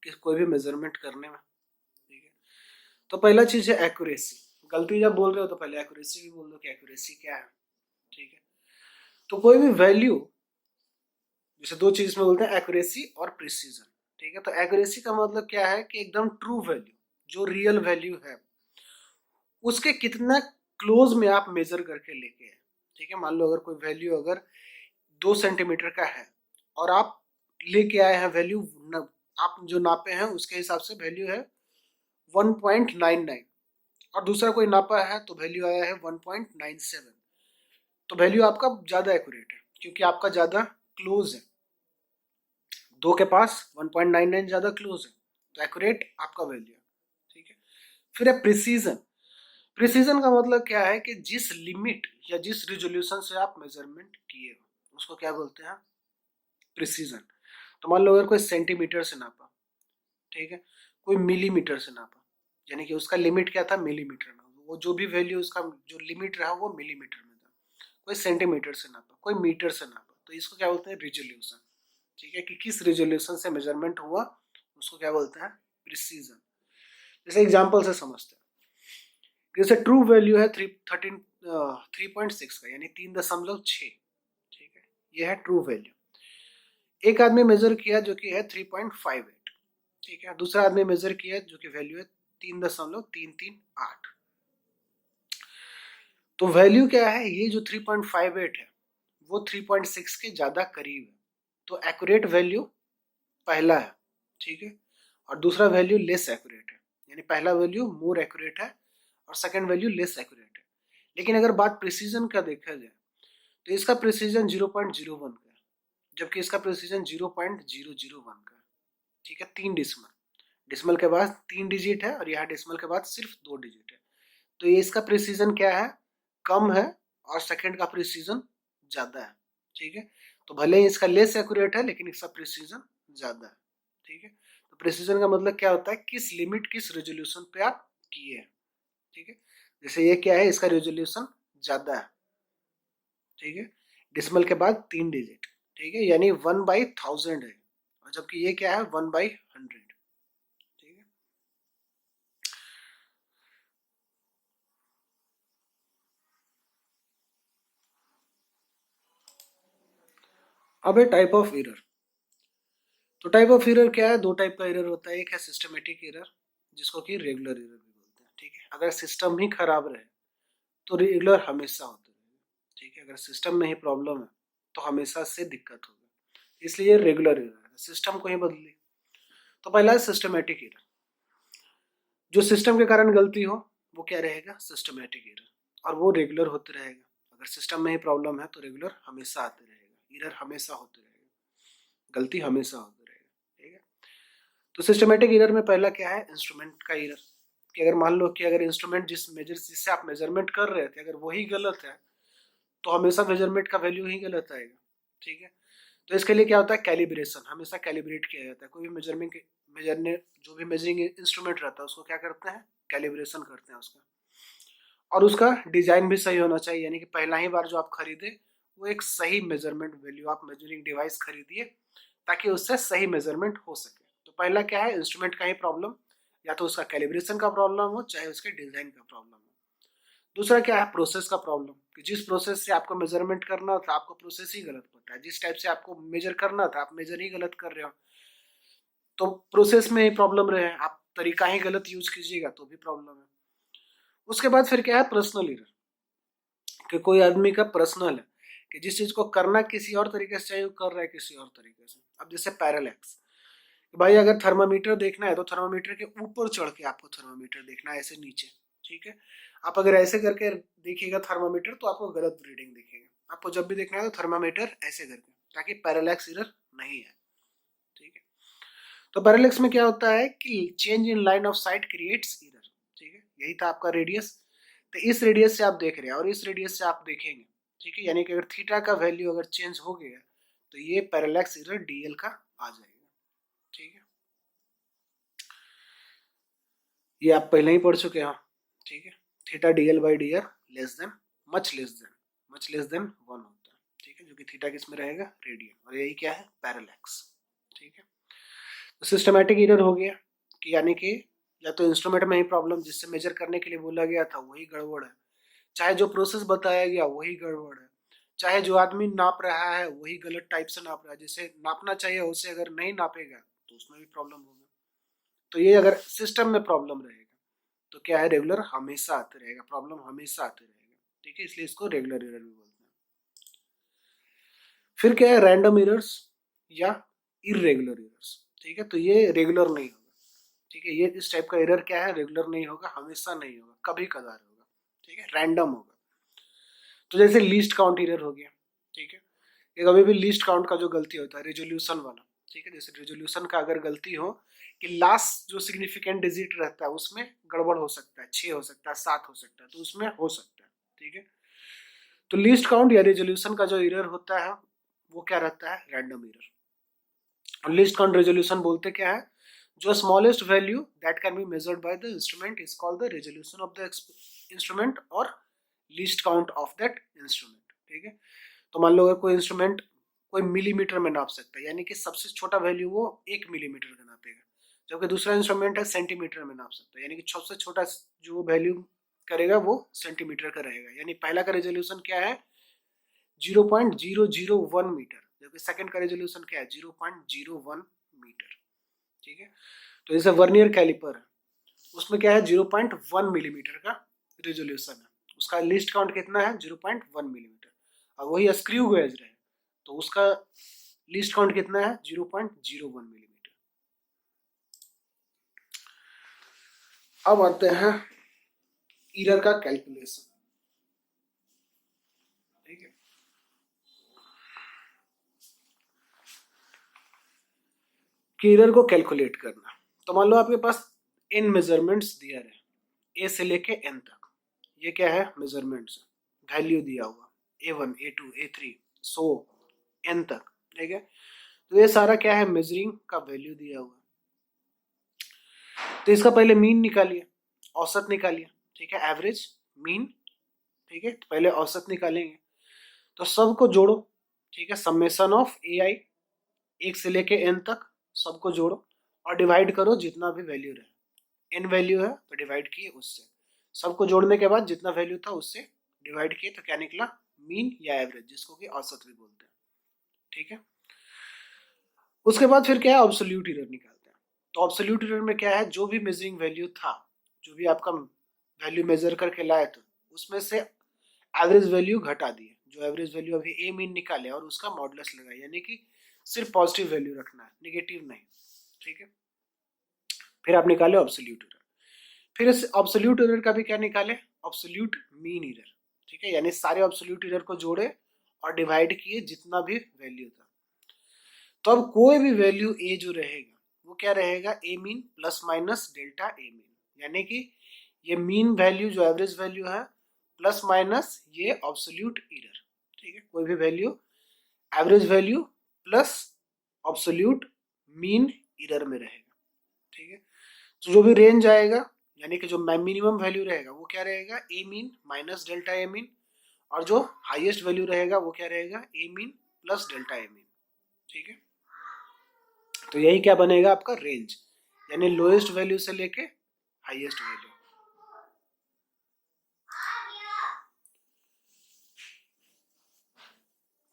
कि कोई भी मेजरमेंट करने में। ठीक है, तो पहला चीज है एक्यूरेसी। गलती जब बोल रहे हो तो पहले एक्यूरेसी भी बोल दो कि एक्यूरेसी क्या है। ठीक है, तो कोई भी वैल्यू, जैसे दो चीज में बोलते हैं, एक्यूरेसी और प्रिसीजन। ठीक है, तो एक्यूरेसी का मतलब क्या है कि एकदम ट्रू वैल्यू, जो रियल वैल्यू है उसके कितना क्लोज में आप मेजर करके लेके हैं। ठीक है, मान लो अगर कोई वैल्यू अगर 2 सेंटीमीटर का है और आप लेके आए हैं वैल्यू, आप जो नापे हैं उसके हिसाब से वैल्यू है 1.99, और दूसरा कोई नापा है तो वैल्यू आया है 1.97, तो वैल्यू आपका ज्यादा एक्यूरेट है क्योंकि आपका ज्यादा क्लोज है। दो के पास 1.99 ज्यादा क्लोज है, तो एक्यूरेट आपका वैल्यू है। ठीक है, फिर है प्रिसीजन। प्रिसीजन का मतलब क्या है कि जिस लिमिट या जिस रिजोल्यूशन से आप मेजरमेंट किए हो उसको क्या बोलते हैं? प्रिसीजन। तो मान लो अगर कोई सेंटीमीटर से नापा, ठीक है, कोई मिलीमीटर से नापा, यानी कि उसका लिमिट क्या था? मिलीमीटर में, वो जो भी वैल्यू उसका जो लिमिट रहा वो मिलीमीटर में था। कोई सेंटीमीटर से नापा, कोई मीटर से नापा, तो इसको क्या बोलते हैं? रिजोल्यूशन। ठीक है, कि किस रिजोल्यूशन से मेजरमेंट हुआ उसको क्या बोलते हैं? प्रिसीजन। जैसे एग्जांपल से समझते हैं, जैसे ट्रू वैल्यू है 3.6 का, यानी 3.6। ठीक है, ये है ट्रू वैल्यू। एक आदमी मेजर किया जो कि है 3.58। ठीक है, दूसरा आदमी मेजर किया जो कि वैल्यू है 3.338। तो वैल्यू क्या है? ये जो 3.58 है वो 3.6 के ज्यादा करीब है, तो एक्यूरेट वैल्यू पहला है। ठीक है, और दूसरा वैल्यू लेस एक्यूरेट है, यानी पहला वैल्यू मोर एक्यूरेट है और सेकंड वैल्यू लेस एक्यूरेट है। लेकिन अगर बात प्रिसीजन का देखा जाए तो इसका प्रिसीजन 0.01 का है, जबकि इसका प्रिसीजन 0.001 का है। ठीक है, 3 डिसमल, डिसमल के बाद 3 डिजिट है और यहाँ डिसमल के बाद सिर्फ 2 डिजिट है, तो ये इसका प्रिसीजन क्या है? कम है, और सेकंड का प्रिसीजन ज्यादा है। ठीक है। तो भले ही इसका लेस एक्यूरेट है लेकिन इसका प्रिसीजन ज्यादा है। ठीक है। तो प्रिसीजन का मतलब क्या होता है, किस लिमिट किस रेजोल्यूशन पे आप किए हैं। ठीक है। जैसे ये क्या है, इसका रेजोल्यूशन ज्यादा है। ठीक है। डिसिमल के बाद 3 डिजिट। ठीक है, यानी 1/1000 है, और जबकि ये क्या है 1/100। ठीक है। अब है टाइप ऑफ एरर। तो टाइप ऑफ एरर क्या है, दो टाइप का एरर होता है। एक है सिस्टमेटिक एरर, जिसको कि रेगुलर एरर भी बोलते हैं। ठीक है। अगर सिस्टम ही खराब रहे तो रेगुलर हमेशा होते रहेगा। ठीक है। अगर सिस्टम में ही प्रॉब्लम है तो हमेशा से दिक्कत होगी, इसलिए रेगुलर एरर है, सिस्टम को ही बदलिए। तो पहला है सिस्टमेटिक एरर। जो सिस्टम के कारण गलती हो वो क्या रहेगा, सिस्टमेटिक एरर, और वो रेगुलर होते रहेगा। अगर सिस्टम में ही प्रॉब्लम है तो रेगुलर हमेशा आते रहेगा, एरर हमेशा होते रहेगा, गलती हमेशा होती रहेगा। ठीक है। तो सिस्टमेटिक एरर में पहला क्या है, इंस्ट्रूमेंट का एरर। कि अगर मान लो कि अगर इंस्ट्रूमेंट जिससे आप मेजरमेंट कर रहे थे अगर वही गलत है तो हमेशा मेजरमेंट का वैल्यू ही गलत आएगा। ठीक है। तो इसके लिए क्या होता है, कैलिब्रेशन, हमेशा कैलिब्रेट किया जाता है। कोई भी मेजरने जो भी मेजरिंग इंस्ट्रूमेंट रहता है उसको क्या करते हैं, कैलिब्रेशन करते हैं उसका। और उसका डिजाइन भी सही होना चाहिए, यानी कि पहला ही बार जो आप खरीदे वो एक सही मेजरमेंट वैल्यू आप मेजरिंग डिवाइस खरीदिए ताकि उससे सही मेजरमेंट हो सके। तो पहला क्या है, इंस्ट्रूमेंट का ही प्रॉब्लम, या तो उसका कैलिब्रेशन का प्रॉब्लम हो चाहे उसके डिजाइन का प्रॉब्लम हो। दूसरा क्या है, प्रोसेस का प्रॉब्लम, कि जिस प्रोसेस से आपको मेजरमेंट करना था आपको प्रोसेस ही गलत पता है, जिस टाइप से आपको मेजर करना था आप मेजर ही गलत कर रहे हो। तो प्रोसेस में ही प्रॉब्लम रहे, आप तरीका ही गलत यूज कीजिएगा तो भी प्रॉब्लम है। उसके बाद फिर क्या है, पर्सनल एरर, कि कोई आदमी का पर्सनल है कि जिस चीज को करना किसी और तरीके से चाहिए वो कर रहा है किसी और तरीके से। अब जैसे पैरालैक्स, भाई अगर थर्मामीटर देखना है तो थर्मामीटर के ऊपर चढ़ के आपको थर्मामीटर देखना है, ऐसे नीचे। ठीक है। आप अगर ऐसे करके देखिएगा थर्मामीटर तो आपको गलत रीडिंग दिखेगा। आपको जब भी देखना है तो थर्मामीटर ऐसे करके, ताकि पैरालैक्स एरर नहीं है। ठीक है। तो पैरालैक्स में क्या होता है कि change in line of site creates error. ठीक है, यही था आपका रेडियस। तो इस रेडियस से आप देख रहे हैं और इस रेडियस से आप देखेंगे। ठीक है, यानी कि अगर थीटा का वैल्यू अगर चेंज हो गया तो ये पैरालैक्स एरर डीएल का आ जाएगा। ठीक है, ये आप पहले ही पढ़ चुके हो। ठीक है, theta DL by D R less than much less than 1 होता है। ठीक है, जो कि थीटा किस में रहेगा, रेडियन, और यही क्या है, पैरालैक्स। ठीक है। तो सिस्टमैटिक एरर हो गया कि यानी कि या तो इंस्ट्रूमेंट में ही प्रॉब्लम, जिससे मेजर करने के लिए बोला गया था वही गड़बड़ है, चाहे जो प्रोसेस बताया गया वही गड़बड़ है, चाहे जो आदमी नाप रहा है वही गलत टाइप से नाप रहा है, जैसे नापना चाहिए उसे अगर नहीं नापेगा तो उसमें भी प्रॉब्लम होगा। तो ये अगर सिस्टम में प्रॉब्लम रहेगा तो क्या है, रेगुलर हमेशा आते रहेगा, प्रॉब्लम हमेशा आते रहेगा। ठीक है, इसलिए इसको रेगुलर एरर भी बोलते हैं। फिर क्या है, रैंडम एरर्स या इरेगुलर एरर्स। ठीक है, तो ये रेगुलर नहीं होगा। ठीक है, ये इस टाइप का एरर क्या है, रेगुलर नहीं होगा, हमेशा नहीं होगा, कभी कभार होगा। ठीक है, रैंडम होगा। तो जैसे लीस्ट काउंट एरर हो गया। ठीक है, ये कभी भी लीस्ट काउंट का जो गलती होता है रेजोल्यूशन वाला। ठीक है, जैसे रेजोल्यूशन का अगर गलती हो कि लास्ट जो सिग्निफिकेंट डिजिट रहता है उसमें गड़बड़ हो सकता है, 6 हो सकता है, 7 हो सकता है, तो उसमें हो सकता है। ठीक है, तो लीस्ट काउंट या रेजोल्यूशन का जो एरर होता है वो क्या रहता है, रैंडम एरर। और लीस्ट काउंट रेजोल्यूशन बोलते क्या है, जो smallest value that can be measured by the instrument is called the resolution of the instrument और least count of that instrument. ठीक है, तो मान लो अगर कोई इंस्ट्रूमेंट कोई मिलीमीटर में नाप सकता है, यानी कि सबसे छोटा वैल्यू वो 1 मिलीमीटर का नापेगा, जबकि दूसरा इंस्ट्रूमेंट है सेंटीमीटर में नाप सकता है, यानी कि सबसे छोटा जो वैल्यू करेगा वो सेंटीमीटर का रहेगा। यानी पहला का रेजोल्यूशन क्या है, 0.001 मीटर, जबकि सेकंड का रेजोल्यूशन क्या है, 0.01 मीटर। ठीक है, तो जैसे वर्नियर कैलिपर है उसमें क्या है, 0.1 मिलीमीटर का रेजोल्यूशन है, उसका लिस्ट काउंट कितना है, 0.1 मिलीमीटर। और वही स्क्रू गेज रहे तो उसका लिस्ट काउंट कितना है, 0.01 मिलीमीटर। अब आते हैं एरर का कैलकुलेशन। ठीक है, कि एरर को कैलकुलेट करना। तो मान लो आपके पास n मेजरमेंट्स दिया है, ए से लेके n तक। ये क्या है, मेजरमेंट्स, वैल्यू दिया हुआ A1 A2 A3 सो n तक, ठीक है। तो ये सारा क्या है, मेजरिंग का वैल्यू दिया हुआ है। तो इसका पहले मीन निकालिए, औसत निकालिए, ठीक है, एवरेज, मीन, ठीक है। तो पहले औसत निकालेंगे, तो सबको जोड़ो, ठीक है, समेशन ऑफ ए आई, 1 से लेके n तक सबको जोड़ो और डिवाइड करो जितना भी वैल्यू रहे। n वैल्यू है तो डिवाइड किए उससे, सबको जोड़ने के बाद जितना वैल्यू था उससे डिवाइड किए, तो क्या निकला, मीन या एवरेज, जिसको कि औसत भी बोलते हैं, ठीक है। उसके बाद फिर क्या है, ऑब्सोल्यूट एरर निकालते हैं। तो ऑब्सोल्यूट एरर में क्या है, जो भी मेजरिंग वैल्यू था, जो भी आपका वैल्यू मेजर करके लाए थे, उसमें से एवरेज वैल्यू घटा दिए, जो एवरेज वैल्यू अभी ए मीन निकाले और उसका मॉडुलस लगाए, यानी कि सिर्फ पॉजिटिव वैल्यू रखना है, नेगेटिव नहीं, ठीक है। फिर आप निकाले ऑब्सोल्यूट एरर, फिर इस ऑब्सोल्यूट एरर का भी क्या निकाले, ऑब्सोल्यूट मीन एरर, ठीक है, यानी सारे ऑब्सोल्यूट एरर को जोड़े और डिवाइड किए जितना भी वैल्यू था। तो अब कोई भी वैल्यू ए जो रहेगा वो क्या रहेगा, ए mean plus minus delta A mean, यानी कि ये मीन वैल्यू जो एवरेज वैल्यू है प्लस माइनस ये ऑब्सोल्यूट एरर, ठीक है। कोई भी value average value plus absolute mean error में रहेगा, ठीक है। तो जो भी रेंज आएगा, यानी कि जो मिनिमम वैल्यू रहेगा वो क्या रहेगा, ए mean minus delta A mean, और जो हाईएस्ट वैल्यू रहेगा वो क्या रहेगा, ए मीन प्लस डेल्टा ए मीन, ठीक है। तो यही क्या बनेगा आपका रेंज, यानी लोएस्ट वैल्यू से लेके हाईएस्ट वैल्यू।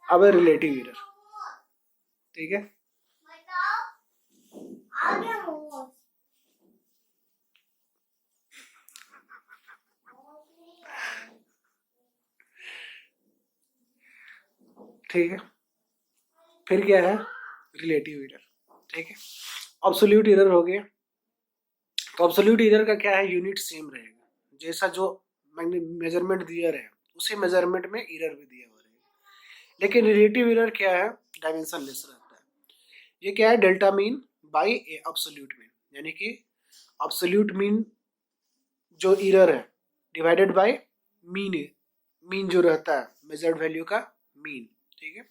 अब है रिलेटिव एरर, ठीक है। ठीक है, फिर क्या है, रिलेटिव एरर, ठीक है। ऑब्सोल्यूट एरर हो गया, तो ऑब्सोल्यूट एरर का क्या है, यूनिट सेम रहेगा, जैसा जो मेजरमेंट दिया रहे उसी मेजरमेंट में एरर भी दिया हुआ रहेगा। लेकिन रिलेटिव एरर क्या है, डायमेंशन लेस रहता है। ये क्या है, delta mean by absolute mean, यानी कि एब्सोल्यूट मीन जो एरर है डिवाइडेड बाय मीन, मीन जो रहता है मेजर्ड वैल्यू का मीन, ठीक है।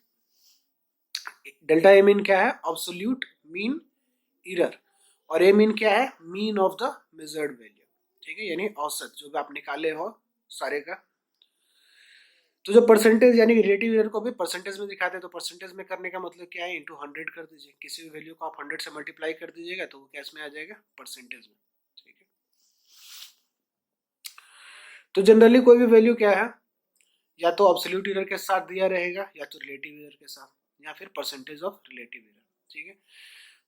डेल्टा ए मीन क्या है, एब्सोल्यूट मीन एरर, और ए मीन क्या है, mean of the measured value, ठीक है, यानी औसत जो भी आप निकाले हो सारे का। तो जो परसेंटेज यानी रिलेटिव एरर को भी परसेंटेज में दिखाते हैं, तो परसेंटेज में करने का मतलब क्या है, इंटू 100 कर दीजिए, किसी भी वैल्यू को आप 100 से मल्टीप्लाई कर दीजिएगा तो वो कैश में आ जाएगा, परसेंटेज में, ठीक है। तो जनरली कोई भी वैल्यू क्या है, या तो एब्सोल्यूट एरर के साथ दिया रहेगा या तो रिलेटिव एरर के साथ, या फिर परसेंटेज ऑफ रिलेटिव एरर, ठीक है।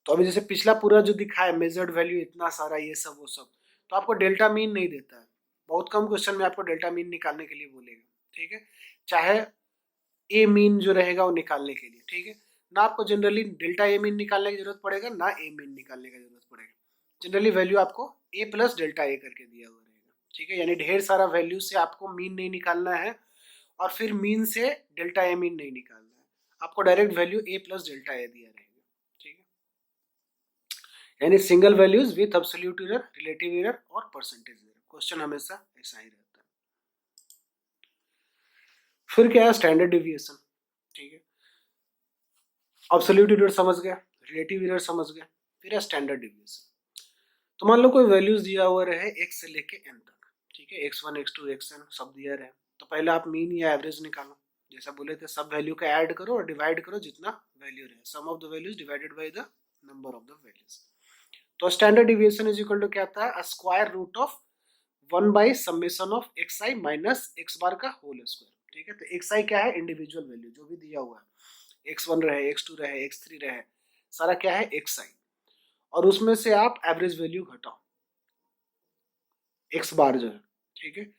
तो अभी जैसे पिछला पूरा जो दिखाया मेजर्ड वैल्यू इतना सारा ये सब वो सब, तो आपको डेल्टा मीन नहीं देता है, बहुत कम क्वेश्चन में आपको डेल्टा मीन निकालने के लिए बोलेगा, ठीक है, चाहे ए मीन जो रहेगा वो निकालने के लिए, ठीक है। ना आपको जनरली डेल्टा ए मीन निकालने की जरूरत पड़ेगा, ना ए मीन निकालने की जरूरत पड़ेगा, जनरली वैल्यू आपको ए प्लस डेल्टा ए करके दिया हुआ रहेगा, ठीक है। यानी ढेर सारा वैल्यू से आपको मीन नहीं निकालना है और फिर मीन से डेल्टा ए मीन नहीं निकालना है, आपको डायरेक्ट वैल्यू ए प्लस डेल्टा ए दिया रहेगा, ठीक है। यानी single values with absolute error, relative error और परसेंटेज एरर, क्वेश्चन हमेशा ऐसा ही रहता है। फिर क्या है, स्टैंडर्ड डिविएशन, ठीक है। एब्सोल्यूट एरर समझ गया, रिलेटिव एरर समझ गया, फिर है स्टैंडर्ड डिविएशन। तो मान लो कोई वैल्यूज दिया हुआ रहे x से लेके n तक, ठीक है, x1 x2 xn सब दिया रहे, तो पहले आप मीन या एवरेज निकालो, जैसा बोले थे सब वैल्यू का ऐड करो और डिवाइड करो जितना वैल्यू रहे, sum of the values divided by the number of the values. तो standard deviation is equal to क्या आता है, square root of 1 by summation of xi minus x bar का होल स्क्वायर, ठीक है। तो xi क्या है, इंडिविजुअल वैल्यू जो भी दिया हुआ है, x1 रहे x2 रहे x3 रहे, सारा क्या है xi, और उसमें से आप एवरेज वैल्यू घटाओ x बार जो है, ठीक है,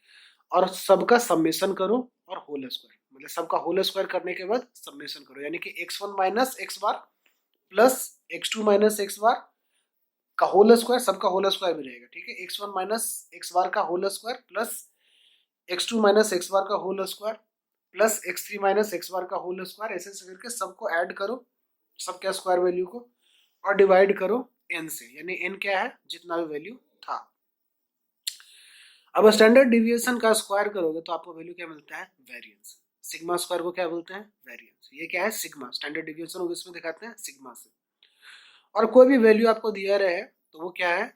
और सबका समेशन करो और होल स्क्वायर, मतलब सबका होल स्क्वायर करने के बाद समेशन करो, यानी कि x1 minus x bar plus x2 minus x bar का होल स्क्वायर, सबका होल स्क्वायर भी रहेगा, ठीक है। x1 माइनस x बार का whole square plus x2 minus x bar का whole square plus x3 minus x bar का whole square, ऐसे ऐसे करके सबको ऐड करो, सबके स्क्वायर वैल्यू को, और डिवाइड करो n से, यानी n क्या है, जितना भी वैल्यू था। अब स्टैंडर्ड डिविएशन का स्क्वायर करोगे तो आपको वैल्यू क्या मिलता है, वेरिएंस। सिग्मा स्क्वायर को क्या बोलते हैं, वेरिएंस। ये क्या है, सिग्मा, स्टैंडर्ड डिविएशन को इसमें दिखाते हैं सिग्मा से। और कोई भी वैल्यू आपको दिया रहे तो वो क्या है,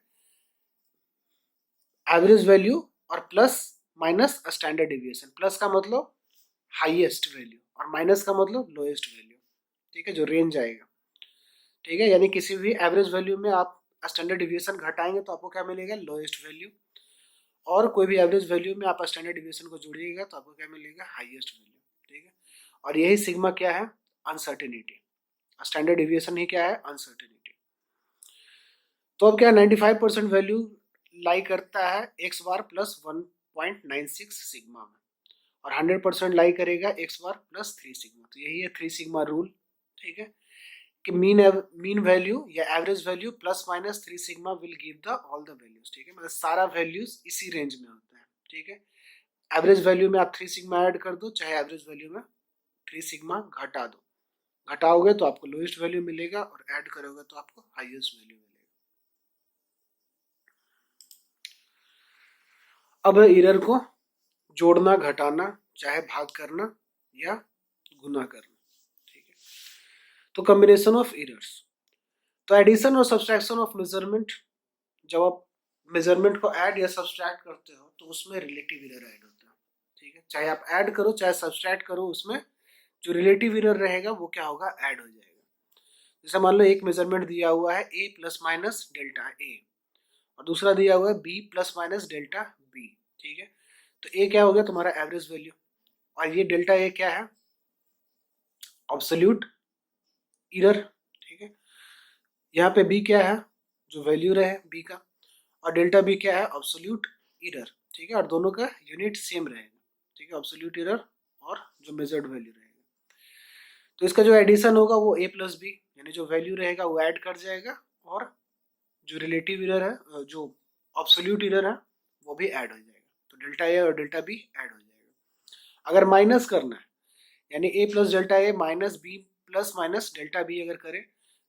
एवरेज वैल्यू और plus minus standard deviation. Plus का मतलब हाईएस्ट वैल्यू और माइनस का मतलब लोएस्ट वैल्यू, ठीक है, जो रेंज आएगा, ठीक है। यानी किसी भी एवरेज वैल्यू में आप स्टैंडर्ड डिविएशन घटाएंगे तो आपको क्या मिलेगा, लोएस्ट वैल्यू, और कोई भी एवरेज वैल्यू में आप स्टैंडर्ड डिविएशन को जोड़िएगा तो आपको क्या मिलेगा, हाईएस्ट वैल्यू, ठीक है। और यही सिग्मा क्या है, अनसर्टेनिटी। स्टैंडर्ड डिविएशन ही क्या है, अनसर्टेनिटी। तो अब क्या 95% वैल्यू लाई करता है एक्स बार प्लस 1.96 सिग्मा में, और 100% लाई करेगा एक्स बार प्लस 3 सिग्मा। तो यही है 3 सिग्मा रूल, ठीक है, कि मीन वैल्यू या average value plus minus 3 sigma will give the all the values, ठीक है। मतलब सारा वैल्यूज इसी रेंज में होता है, ठीक है। एवरेज वैल्यू में आप 3 सिग्मा ऐड कर दो, चाहे एवरेज वैल्यू में 3 सिग्मा घटा दो, घटाओगे तो आपको लोएस्ट वैल्यू मिलेगा और ऐड करोगे तो आपको हाईएस्ट वैल्यू मिलेगा। अब एरर को जोड़ना, घटाना, चाहे भाग करना या गुना करना, ठीक है। तो कॉम्बिनेशन ऑफ एरर्स, तो एडिशन और सब्सट्रैक्शन ऑफ मेजरमेंट, जब आप मेजरमेंट को ऐड या सब्सट्रैक्ट करते हो तो उसमें रिलेटिव एरर ऐड होता है, ठीक है। चाहे आप ऐड करो चाहे सब्सट्रैक्ट करो, उसमें जो रिलेटिव एरर रहेगा वो क्या होगा, ऐड हो जाएगा। जैसे मान लो एक मेजरमेंट दिया हुआ है a plus minus delta a, और दूसरा दिया हुआ है b plus minus delta b, ठीक है। तो a क्या हो गया, तुम्हारा एवरेज वैल्यू, और ये डेल्टा a क्या है, एब्सोल्यूट एरर, ठीक है। यहाँ पे b क्या है, जो वैल्यू रहे b का, और डेल्टा b क्या है, एब्सोल्यूट एरर, ठीक है। और दोनों का यूनिट सेम रहेगा, ठीक है, एब्सोल्यूट एरर और जो मेजर्ड वैल्यू रहेगा। तो इसका जो एडिशन होगा वो a प्लस बी, यानी जो वैल्यू रहेगा वो ऐड कर जाएगा, और जो रिलेटिव एरर है, जो एब्सोल्यूट एरर है, वो भी ऐड हो जाएगा। तो डेल्टा ए और डेल्टा बी ऐड हो जाएगा। अगर माइनस करना है, यानी a plus delta a minus b plus minus delta b अगर करें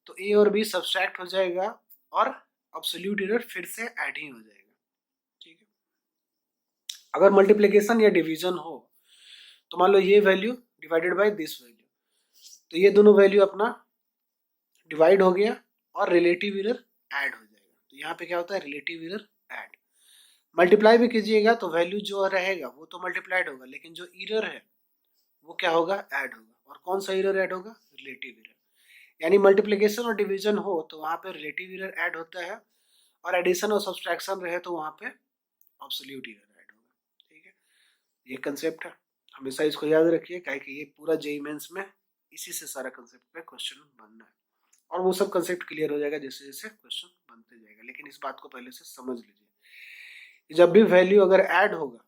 तो a और b सब्सट्रैक्ट हो जाएगा और एब्सोल्यूट एरर फिर से ऐड ही हो जाएगा, ठीक है। अगर मल्टीप्लिकेशन या डिवीजन हो तो मान लो ये value divided by this value, तो ये दोनों वैल्यू अपना डिवाइड हो गया और रिलेटिव एरर ऐड हो जाएगा। तो यहाँ पे क्या होता है, रिलेटिव एरर ऐड। मल्टीप्लाई भी कीजिएगा तो वैल्यू जो रहेगा वो तो मल्टीप्लाइड होगा, लेकिन जो एरर है वो क्या होगा, ऐड होगा। और कौन सा एरर ऐड होगा, रिलेटिव एरर। यानी मल्टीप्लिकेशन और डिवीजन हो तो वहाँ पे रिलेटिव एरर ऐड होता है, और एडिशन और सब्सट्रैक्शन रहे तो वहाँ पे एब्सोल्यूट एरर ऐड होगा, ठीक है। ये कंसेप्ट है, हमेशा इसको याद रखिए, काहे कि ये पूरा जेईई मेंस में इसी से सारा कंसेप्ट पे क्वेश्चन बनना है, और वो सब कंसेप्ट क्लियर हो जाएगा जैसे जैसे क्वेश्चन बनते जाएगा। लेकिन इस बात को पहले से समझ लीजिए, जब भी वैल्यू अगर ऐड होगा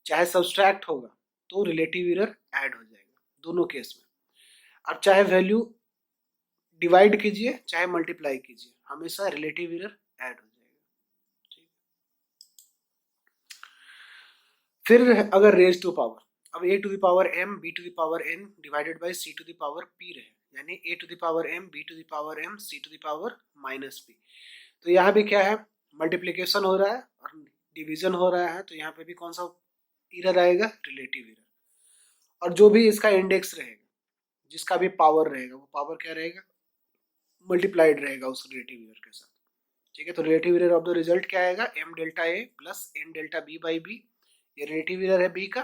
चाहे सब्सट्रैक्ट होगा तो रिलेटिव एरर ऐड हो जाएगा दोनों केस में। अब चाहे वैल्यू डिवाइड कीजिए चाहे मल्टीप्लाई कीजिए, हमेशा रिलेटिव एरर ऐड हो जाएगा, ठीक। फिर अगर रेज टू पावर, अब a to the power m b to the power n divided by c to the power p रहे, यानी a to the power m b to the power m c to the power minus p। तो यहाँ भी क्या है, multiplication हो रहा है और डिवीजन हो रहा है, तो यहाँ पे भी कौन सा एरर आएगा, रिलेटिव एरर। और जो भी इसका इंडेक्स रहेगा, जिसका भी पावर रहेगा, वो पावर क्या रहेगा, मल्टीप्लाइड रहेगा उस रिलेटिव एरर के साथ, ठीक है। तो relative error of the result क्या आएगा, m delta a plus n delta b by b। ये रिलेटिव एरर है b का,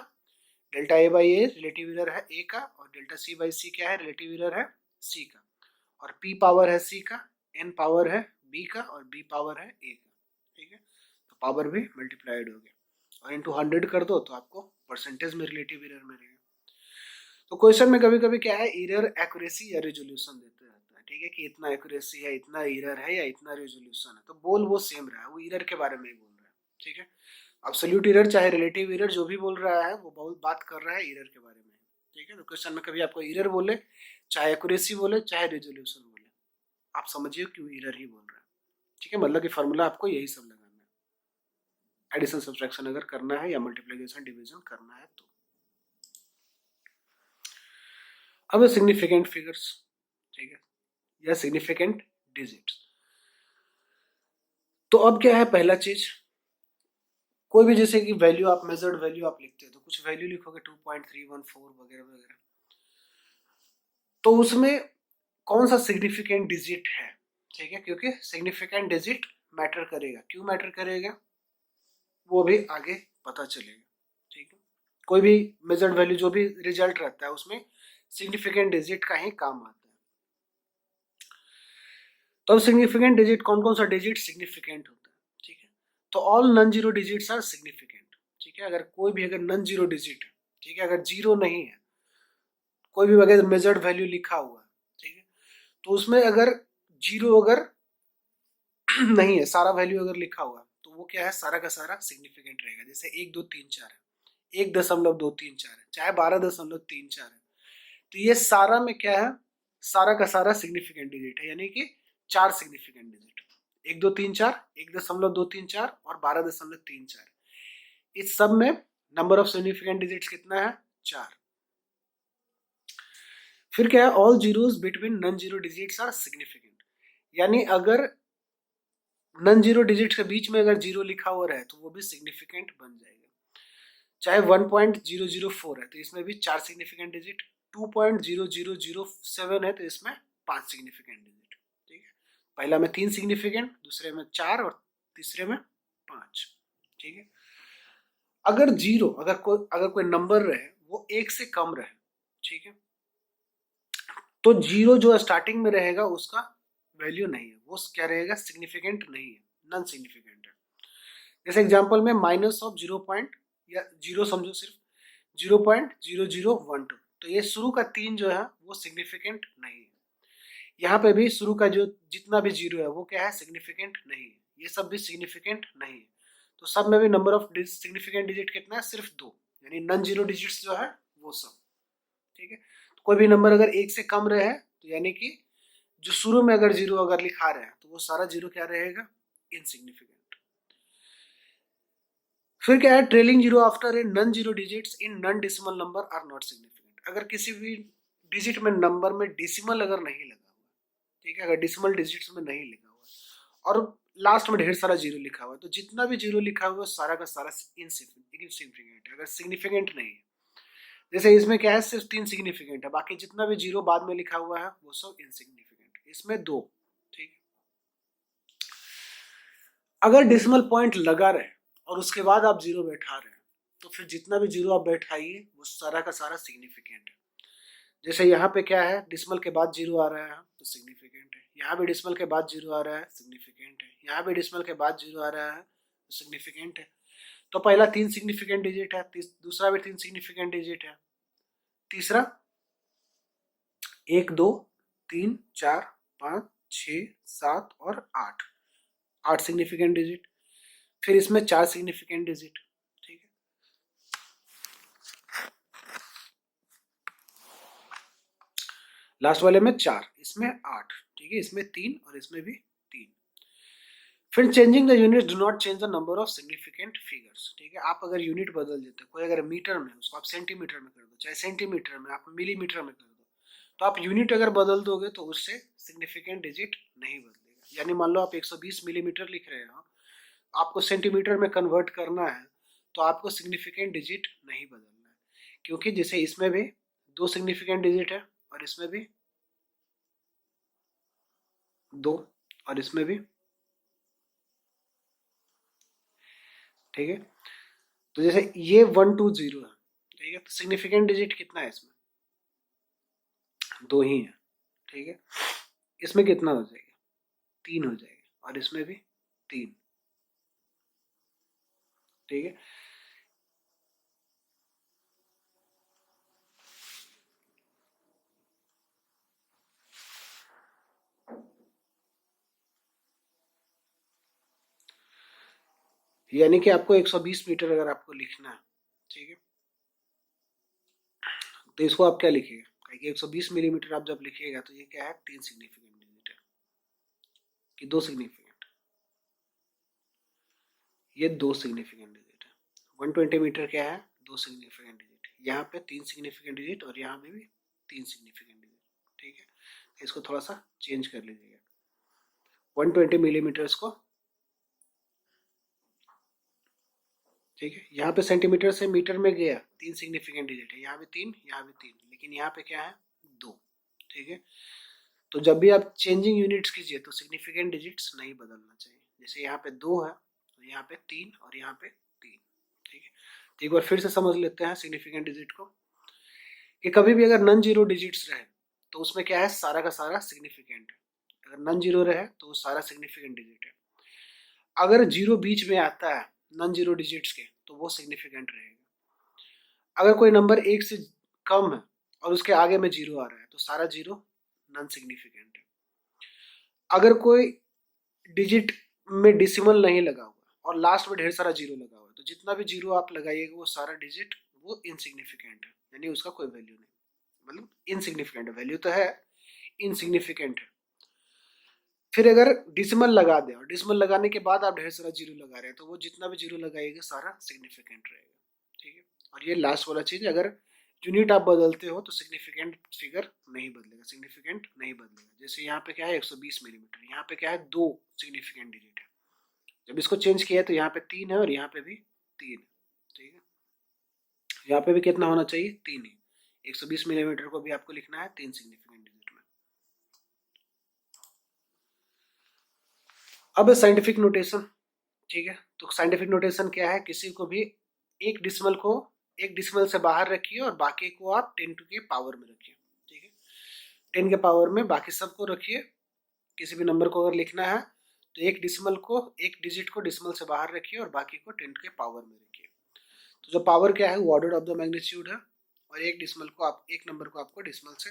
delta a by a relative error है a का, और डेल्टा c बाई c क्या है, रिलेटिव एरर है c का, और p पावर है c का, n पावर है b का, और b पावर है a का, ठीक है। तो पावर भी मल्टीप्लाइड हो गया, और इंटू 100 कर दो तो आपको परसेंटेज में रिलेटिव एरर मिलेगा। तो क्वेश्चन में कभी कभी क्या है, एरर एक्यूरेसी या रेजोल्यूशन देते रहता है, ठीक है, कि इतना एक्यूरेसी है, इतना एरर है, या इतना रेजोल्यूशन है। तो बोल वो सेम रहा है, वो एरर के बारे में ही बोल रहा है, ठीक है। एब्सोल्यूट एरर चाहे रिलेटिव एरर, जो भी बोल रहा है वो बहुत बात कर रहा है एरर के बारे में, ठीक है। तो क्वेश्चन में कभी आपको एरर बोले, चाहे एक्यूरेसी बोले, चाहे रेजोल्यूशन बोले, आप समझिए क्यों एरर ही बोल रहा है, ठीक है। मतलब कि फॉर्मूला आपको यही सब लगाना है, एडिशन सब्सट्रैक्शन अगर करना है या मल्टीप्लिकेशन डिवीजन करना है तो। अब सिग्निफिकेंट फिगर्स, ठीक है, या सिग्निफिकेंट डिजिट्स। तो अब क्या है, पहला चीज कोई भी जैसे कि वैल्यू आप मेजर्ड वैल्यू आप लिखते हो तो कुछ वैल्यू लिखोगे 2.314 वगैरह वगैरह, तो उसमें कौन सा सिग्निफिकेंट डिजिट है, ठीक है, क्योंकि सिग्निफिकेंट डिजिट मैटर करेगा। क्यों मैटर करेगा वो भी आगे पता चलेगा, ठीक है। कोई भी मेजर्ड वैल्यू जो भी रिजल्ट रहता है उसमें सिग्निफिकेंट डिजिट का ही काम आता है। तो अब सिग्निफिकेंट डिजिट कौन कौन सा डिजिट सिग्निफिकेंट होता है, ठीक है। तो all non zero digits are significant, ठीक है। अगर कोई भी अगर नॉन जीरो डिजिट है, ठीक है, अगर जीरो नहीं है, कोई भी अगर मेजर्ड वैल्यू लिखा हुआ है, ठीक है, तो उसमें अगर जीरो अगर नहीं है, सारा वैल्यू अगर लिखा हुआ तो वो क्या है, सारा का सारा सिग्निफिकेंट रहेगा। जैसे 1 2 3 4 है, 1.234 है, चाहे 12.34 है, तो ये सारा में क्या है, सारा का सारा सिग्निफिकेंट डिजिट है, यानी कि 4 सिग्निफिकेंट डिजिट, 1 2 3 4, 1.234 और 12.34। इस सब में नंबर ऑफ सिग्निफिकेंट डिजिट्स कितना है, 4। फिर क्या है, all zeros between non zero digits are significant, यानी अगर नॉन जीरो डिजिट्स के बीच में अगर जीरो लिखा हुआ रहे तो वो भी सिग्निफिकेंट बन जाएगा। चाहे 1.004 है तो इसमें भी 4 सिग्निफिकेंट डिजिट, 2.0007 है तो इसमें 5 सिग्निफिकेंट डिजिट, ठीक है। पहला में 3 सिग्निफिकेंट, दूसरे में 4 और तीसरे में 5, ठीक है। अगर जीरो अगर कोई नंबर रहे वो 1 से कम रहे, ठीक है, तो जीरो जो स्टार्टिंग में रहेगा उसका वैल्यू नहीं है, वो क्या रहेगा, सिग्निफिकेंट नहीं है, नॉन सिग्निफिकेंट है। जैसे एग्जांपल में माइनस ऑफ 0 पॉइंट या जीरो समझो, सिर्फ 0.0012, तो ये शुरू का 3 जो है वो सिग्निफिकेंट नहीं है। यहाँ पे भी शुरू का जो जितना भी जीरो है वो क्या है, सिग्निफिकेंट नहीं है। ये सब भी सिग्निफिकेंट नहीं है। तो सब में भी नंबर ऑफ सिग्निफिकेंट डिजिट कितना है, सिर्फ 2, यानी नॉन जीरो डिजिट्स जो है वो सब, ठीक है। तो कोई भी नंबर अगर 1 से कम रहे तो यानी कि जो शुरू में अगर जीरो अगर लिखा रहे हैं तो वो सारा जीरो क्या रहेगा, इनसिग्निफिकेंट। फिर क्या है, trailing zero after a non zero digits in non decimal number are not significant. अगर किसी भी डिजिट में नंबर में डेसिमल अगर नहीं लगा हुआ, ठीक है, अगर डेसिमल डिजिट्स में नहीं लिखा हुआ और लास्ट में ढेर सारा जीरो लिखा हुआ है, तो जितना भी जीरो लिखा हुआ है सारा का सारा इनसिग्निफिकेंट है, अगर सिग्निफिकेंट नहीं है। जैसे इसमें क्या है, सिर्फ 3 सिग्निफिकेंट है, बाकी जितना भी जीरो बाद में लिखा हुआ है वो सब इनसिग्निफिकेंट है, इसमें 2, ठीक है। अगर डेसिमल पॉइंट लगा रहे और उसके बाद आप जीरो बैठा रहे हैं तो फिर जितना भी जीरो आप बैठाइए वो सारा का सारा सिग्निफिकेंट है। जैसे यहाँ पे क्या है, डिसमल के बाद जीरो आ रहा है तो सिग्निफिकेंट है, यहाँ भी डिसमल के बाद जीरो आ रहा है सिग्निफिकेंट है, यहाँ भी डिसमल के बाद जीरो आ रहा है तो सिग्निफिकेंट है। तो पहला 3 सिग्निफिकेंट डिजिट है, दूसरा भी 3 सिग्निफिकेंट डिजिट है, तीसरा 1 2 3 4 5 6 7 और 8 सिग्निफिकेंट डिजिट। फिर इसमें 4 सिग्निफिकेंट डिजिट, ठीक है। लास्ट वाले में 4, इसमें 8, ठीक है, इसमें 3 और इसमें भी 3। फिर changing the unit do not change the number of significant figures, ठीक है। आप अगर यूनिट बदल देते हो, कोई अगर मीटर में उसको आप सेंटीमीटर में कर दो, चाहे सेंटीमीटर में आप मिलीमीटर में कर दो, तो आप यूनिट अगर बदल दोगे तो उससे सिग्निफिकेंट डिजिट नहीं बदलेगा। यानी मान लो आप 120 मिलीमीटर लिख रहे हो, आपको सेंटीमीटर में कन्वर्ट करना है तो आपको सिग्निफिकेंट डिजिट नहीं बदलना है, क्योंकि जैसे इसमें भी 2 सिग्निफिकेंट डिजिट है और इसमें भी 2 और इसमें भी, ठीक है। तो जैसे ये 1 2 0 है, ठीक है, तो सिग्निफिकेंट डिजिट कितना है इसमें, 2 ही है, ठीक है। इसमें कितना हो जाएगा, 3 हो जाएगा और इसमें भी 3, ठीक है। यानी कि आपको 120 मीटर अगर आपको लिखना है, ठीक है, तो इसको आप क्या लिखिएगा, 120 मिलीमीटर आप जब लिखिएगा तो ये क्या है, 3 सिग्निफिकेंट डिजिट है कि 2 सिग्निफिकेंट, ये 2 सिग्निफिकेंट डिजिट है। 120 मीटर क्या है, 2 सिग्निफिकेंट डिजिट, यहाँ पे 3 सिग्निफिकेंट डिजिट और यहाँ पे भी 3 सिग्निफिकेंट डिजिट, ठीक है। इसको थोड़ा सा चेंज कर लीजिएगा, 120 मिलीमीटर को ठीक है, यहाँ पे सेंटीमीटर से मीटर में गया, 3 सिग्निफिकेंट डिजिट है, यहाँ भी 3, यहाँ भी 3, लेकिन यहाँ पे क्या है 2। ठीक है, तो जब भी आप चेंजिंग यूनिट्स कीजिए तो सिग्निफिकेंट डिजिट्स नहीं बदलना चाहिए। जैसे यहाँ पे 2 है, तो यहाँ पे 3 और यहाँ पे 3। ठीक है, तो एक बार फिर से समझ लेते हैं सिग्निफिकेंट डिजिट को, कि कभी भी अगर नॉन जीरो डिजिट्स रहे तो उसमें क्या है, सारा का सारा सिग्निफिकेंट है। अगर नॉन जीरो रहे तो वो सारा सिग्निफिकेंट डिजिट है। अगर जीरो बीच में आता है नॉन जीरो डिजिट्स के तो वो सिग्निफिकेंट रहेगा। अगर कोई नंबर एक से कम है और उसके आगे में जीरो आ रहा है तो सारा जीरो नॉन सिग्निफिकेंट है। अगर कोई डिजिट में डिसिमल नहीं लगा हुआ और लास्ट में ढेर सारा जीरो लगा हुआ है तो जितना भी जीरो आप लगाइएगा वो सारा डिजिट वो इनसिग्निफिकेंट है, यानी उसका कोई वैल्यू नहीं, मतलब इनसिग्निफिकेंट है। वैल्यू तो है, इनसिग्निफिकेंट है। फिर अगर डिसिमल लगा दे और डिसिमल लगाने के बाद आप ढेर सारा जीरो लगा रहे हैं तो वो जितना भी जीरो लगाइएगा सारा सिग्निफिकेंट रहेगा। ठीक है, और ये लास्ट वाला चीज, अगर यूनिट आप बदलते हो तो सिग्निफिकेंट फिगर नहीं बदलेगा, सिग्निफिकेंट नहीं बदलेगा। जैसे यहाँ पे क्या है 120 मिलीमीटर, यहाँ पे क्या है 2 सिग्निफिकेंट डिजिट है। जब इसको चेंज किया तो यहाँ पे 3 है और यहाँ पे भी 3 है। ठीक है, यहाँ पे भी कितना होना चाहिए 3 ही। 120 मिलीमीटर को भी आपको लिखना है 3 सिग्निफिकेंट डिजिट में। अब साइंटिफिक नोटेशन। ठीक है, तो साइंटिफिक नोटेशन क्या है, किसी को भी एक डिसिमल को एक डिसिमल से बाहर रखिए और बाकी को आप 10 के पावर में रखिए। ठीक है, 10 के पावर में बाकी सबको रखिए। किसी भी नंबर को अगर लिखना है तो एक डिसिमल को, एक डिजिट को डिसिमल से बाहर रखिए और बाकी को 10 के पावर में रखिए। तो जो पावर क्या है वो ऑर्डर ऑफ द मैग्नीट्यूड है, और एक डिसिमल को आप, एक नंबर को आपको डिसिमल से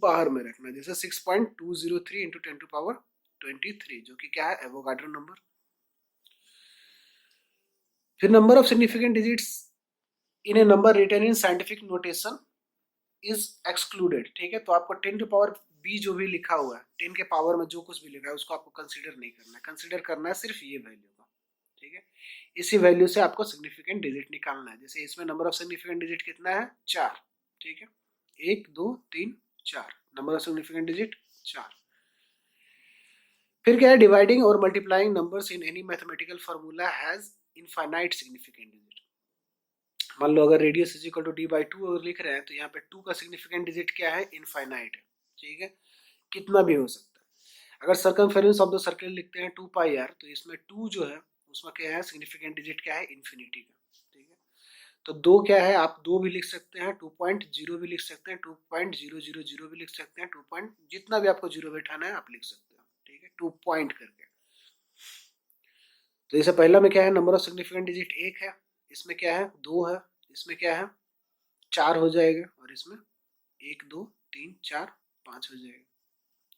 बाहर में रखना है। जैसे 6.203 इंटू 10 टू पावर 23, जो कि क्या है एवोगाड्रो नंबर। फिर number of significant digits in a number written in scientific notation is excluded. ठीक है, तो आपको 10 टू पावर बी जो भी लिखा हुआ है, 10 के पावर में जो कुछ भी लिखा है उसको आपको कंसीडर नहीं करना है। कंसीडर करना है सिर्फ ये वैल्यू को। ठीक है, इसी वैल्यू से आपको सिग्निफिकेंट डिजिट निकालना है। जैसे इसमें नंबर ऑफ सिग्निफिकेंट डिजिट कितना है 4। ठीक है, 1 2 3 4, नंबर ऑफ सिग्निफिकेंट डिजिट 4। फिर क्या है, डिवाइडिंग और multiplying numbers in any mathematical formula has infinite significant digit. मान लो अगर radius is equal to D by 2 अगर लिख रहे हैं तो यहाँ पे 2 का सिग्निफिकेंट डिजिट क्या है, इनफाइनाइट है। ठीक है, कितना भी हो सकता है। अगर सर्कमफेरेंस ऑफ द सर्कल लिखते हैं 2 पाई आर, तो इसमें 2 जो है उसमें क्या है, सिग्निफिकेंट डिजिट क्या है, इन्फिनिटी का। ठीक है, तो 2 क्या है, आप 2 भी लिख सकते हैं, 2.0 भी लिख सकते हैं, 2.000 भी लिख सकते हैं, 2 पॉइंट जितना भी आपको जीरो बैठाना है आप लिख सकते हैं। ठीक है, 2 पॉइंट करके। तो जैसे पहला में क्या है, नंबर ऑफ सिग्निफिकेंट डिजिट 1 है, इसमें क्या है 2 है, इसमें क्या है 4 हो जाएगा, और इसमें 1 2 3 4 5 हो जाएगा।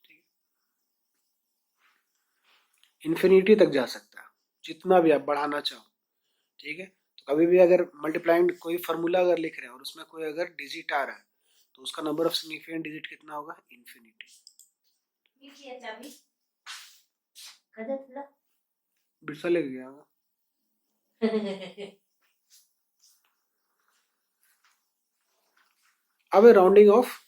ठीक है, इन्फिनिटी तक जा सकता है, जितना भी आप बढ़ाना चाहो। ठीक है, तो कभी भी अगर मल्टीप्लाइंग कोई फार्मूला अगर लिख रहे हैं और उसमें कोई अगर डिजिट आ रहा है तो उसका नंबर ऑफ सिग्निफिकेंट डिजिट कितना होगा, इन्फिनिटी। बिरसा लेके गया होगा। अब राउंडिंग ऑफ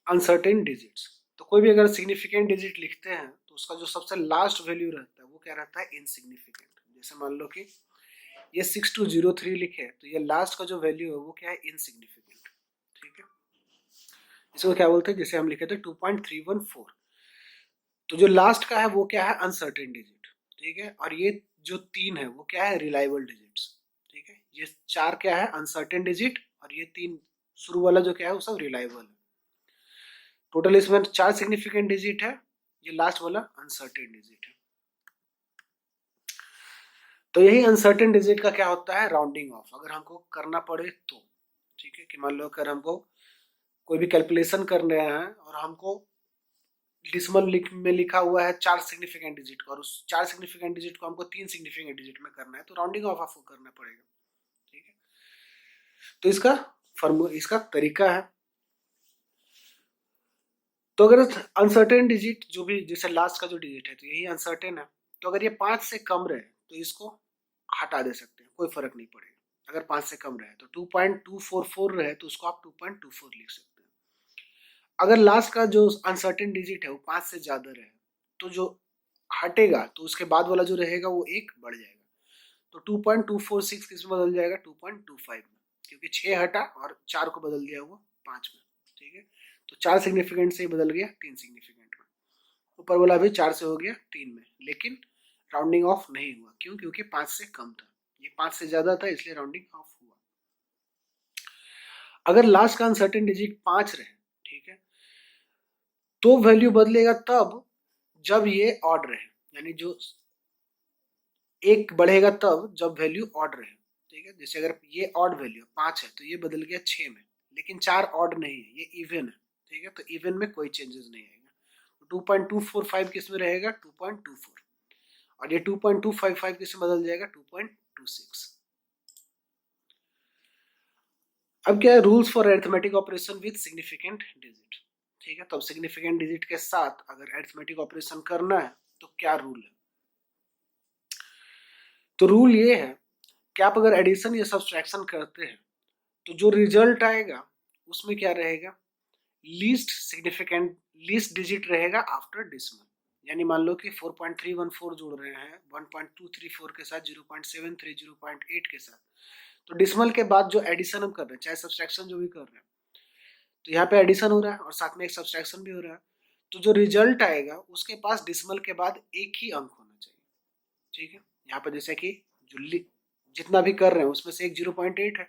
अनसर्टेन डिजिट्स। तो कोई भी अगर सिग्निफिकेंट डिजिट लिखते हैं तो उसका जो सबसे लास्ट वैल्यू रहता है वो क्या रहता है, इनसिग्निफिकेंट। जैसे मान लो कि ये 6203 लिखे तो ये लास्ट का जो वैल्यू है वो क्या है, इनसिग्निफिकेंट। ठीक है, इसको क्या बोलते हैं, जैसे हम लिखे थे 2.314, तो जो लास्ट का है वो क्या है, अनसर्टेन डिजिट। ठीक है, और ये जो 3 है वो क्या है, रिलायबल डिजिट्स। ठीक है, ये 4 क्या है, अनसर्टेन डिजिट, और ये 3 शुरू वाला जो क्या है वो सब रिलायबल है। टोटल इसमें 4 सिग्निफिकेंट डिजिट है, ये लास्ट वाला अनसर्टेन डिजिट है। तो यही अनसर्टेन डिजिट का क्या होता है, राउंडिंग ऑफ, अगर हमको करना पड़े तो। ठीक है, कि मान लो अगर हमको कोई भी कैलकुलेशन करने हैं और हमको डिसिमल में लिखा हुआ है 4 सिग्निफिकेंट डिजिट का, और उस 4 सिग्निफिकेंट डिजिट को हमको 3 सिग्निफिकेंट डिजिट में करना है तो राउंडिंग ऑफ आपको करना पड़ेगा। ठीक है, तो इसका तरीका है। तो अगर अनसर्टेन डिजिट जो भी, जैसे लास्ट का जो डिजिट है तो यही अनसर्टेन है, तो अगर ये 5 से कम रहे तो इसको हटा दे सकते हैं, कोई फर्क नहीं पड़ेगा। अगर 5 से कम रहे तो 2.244 रहे तो उसको आप 2.24 लिख सकते हैं। अगर लास्ट का जो अनसर्टेन डिजिट है वो 5 से ज्यादा रहे तो जो हटेगा तो उसके बाद वाला जो रहेगा वो 1 बढ़ जाएगा। तो 2.246 किस में बदल जाएगा, 2.25 में, क्योंकि 6 हटा और 4 को बदल दिया वो 5 में। ठीक है, तो 4 सिग्निफिकेंट से ही बदल गया 3 सिग्निफिकेंट में। ऊपर वाला भी 4 से हो गया 3 में, लेकिन राउंडिंग ऑफ नहीं हुआ। क्यों? क्योंकि 5 से कम था, ये 5 से ज्यादा था, इसलिए राउंडिंग ऑफ हुआ। अगर लास्ट का अनसर्टेन डिजिट 5 रहे, ठीक है, तो वैल्यू बदलेगा तब जब ये ऑड रहे, यानी जो एक बढ़ेगा तब जब वैल्यू ऑड रहे। ठीक है, जैसे अगर ये ऑड वैल्यू 5 है तो ये बदल गया 6 में, लेकिन 4 ऑड नहीं है, ये इवन है। ठीक है, तो इवन में कोई चेंजेस नहीं आएगा। 2.245 किस में रहेगा, 2.24, और ये 2.255 किस में बदल जाएगा, 2.26। अब क्या है, rules for arithmetic operation with significant digit. ठीक है, तो अब सिग्निफिकेंट डिजिट के साथ अगर अरिथमेटिक ऑपरेशन करना है तो क्या रूल है। तो रूल ये है कि आप अगर एडिशन या सब्सट्रैक्शन करते हैं तो जो रिजल्ट आएगा उसमें क्या रहेगा, लीस्ट सिग्निफिकेंट लीस्ट डिजिट रहेगा आफ्टर डिसिमल। यानी मान लो कि 4.314 जोड़ रहे हैं 1.234 के साथ, 0.73, 0.8 के साथ, तो डिसिमल के बाद जो एडिशन हम कर रहे हैं, चाहे सब्सट्रैक्शन जो भी कर रहे हैं, तो यहाँ पे एडिशन हो रहा है और साथ में एक सब्सट्रैक्शन भी हो रहा है, तो जो रिजल्ट आएगा उसके पास डिसिमल के बाद एक ही अंक होना चाहिए। ठीक है, यहाँ पर जैसे कि जो जितना भी कर रहे हैं उसमें से एक 0.8 है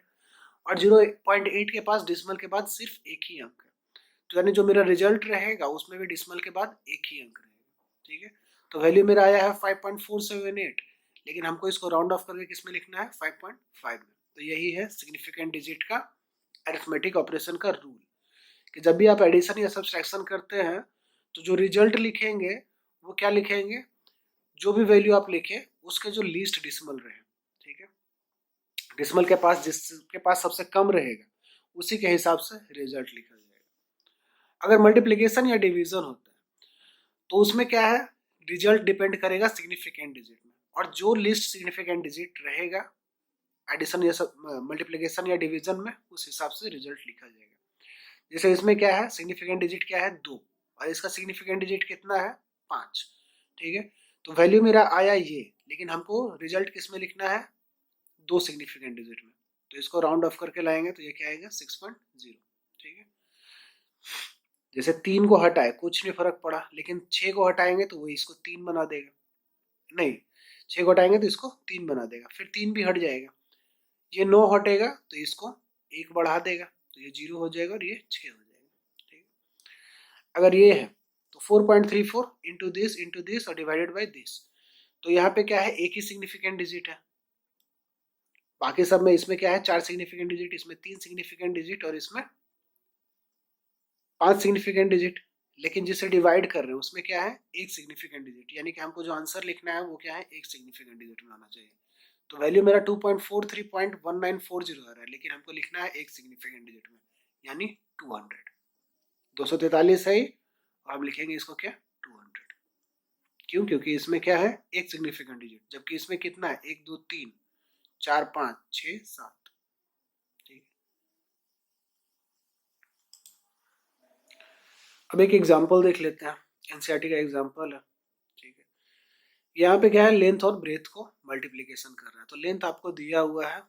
और 0.8 के पास डिसिमल के बाद सिर्फ एक ही अंक है, तो यानी जो मेरा रिजल्ट रहेगा उसमें भी डिसिमल के बाद एक ही अंक रहेगा। ठीक है, तो वैल्यू मेरा आया है 5.478, लेकिन हमको इसको राउंड ऑफ करके किस में लिखना है, 5.5 में। तो यही है सिग्निफिकेंट डिजिट का अरिथमेटिक ऑपरेशन का रूल, कि जब भी आप एडिशन या सब्सट्रैक्शन करते हैं तो जो रिजल्ट लिखेंगे वो क्या लिखेंगे, जो भी वैल्यू आप लिखे उसके जो लीस्ट डिसिमल रहे। ठीक है, डिसिमल के पास जिसके पास सबसे कम रहेगा उसी के हिसाब से रिजल्ट लिखा जाएगा। अगर मल्टीप्लिकेशन या डिवीजन होता है तो उसमें क्या है, रिजल्ट डिपेंड करेगा सिग्निफिकेंट डिजिट में, और जो लिस्ट सिग्निफिकेंट डिजिट रहेगा एडिशन या मल्टीप्लिकेशन या डिवीजन में, उस हिसाब से रिजल्ट लिखा जाएगा। जैसे इसमें क्या है, सिग्निफिकेंट डिजिट क्या है, 2, और इसका सिग्निफिकेंट डिजिट कितना है, 5। ठीक है, तो वैल्यू मेरा आया ये, लेकिन हमको रिजल्ट किस में लिखना है, 2 सिग्निफिकेंट डिजिट में, तो इसको राउंड ऑफ करके लाएंगे तो ये क्या आएगा, 6.0। ठीक है, जैसे 3 को हटाए कुछ नहीं फर्क पड़ा, लेकिन 6 को हटाएंगे तो वो इसको 3 बना देगा, नहीं 6 को हटाएंगे तो इसको 3 बना देगा, फिर 3 भी हट जाएगा, ये 9 हटेगा तो इसको 1 बढ़ा देगा, तो ये 0 हो जाएगा और ये 6 हो जाएगा। ठीक, अगर ये है तो 4.34 इंटू दिस और डिवाइडेड बाई दिस, तो यहाँ पे क्या है, एक ही सिग्निफिकेंट डिजिट है, बाकी सब में इसमें क्या है, 4 सिग्निफिकेंट डिजिट, इसमें 3 सिग्निफिकेंट डिजिट और इसमें 5 सिग्निफिकेंट डिजिट, लेकिन जिसे डिवाइड कर रहे हैं उसमें क्या है, एक सिग्निफिकेंट डिजिट, यानी कि हमको जो आंसर लिखना है वो क्या है, एक सिग्निफिकेंट डिजिट में आना चाहिए। तो वैल्यू मेरा 2.43.1940 आ रहा है, लेकिन हमको लिखना है एक सिग्निफिकेंट डिजिट में, यानी 200। 243 है और हम लिखेंगे इसको क्या, 200। क्यों? क्योंकि इसमें क्या है, एक सिग्निफिकेंट डिजिट, जबकि इसमें कितना है, 1 2 3 4 5 6 7। ठीक, अब एक एग्जांपल देख लेते हैं, एनसीईआरटी का एग्जांपल है। ठीक है, यहाँ पे क्या है, लेंथ और ब्रेथ को मल्टीप्लीकेशन कर रहा है, तो लेंथ आपको दिया हुआ है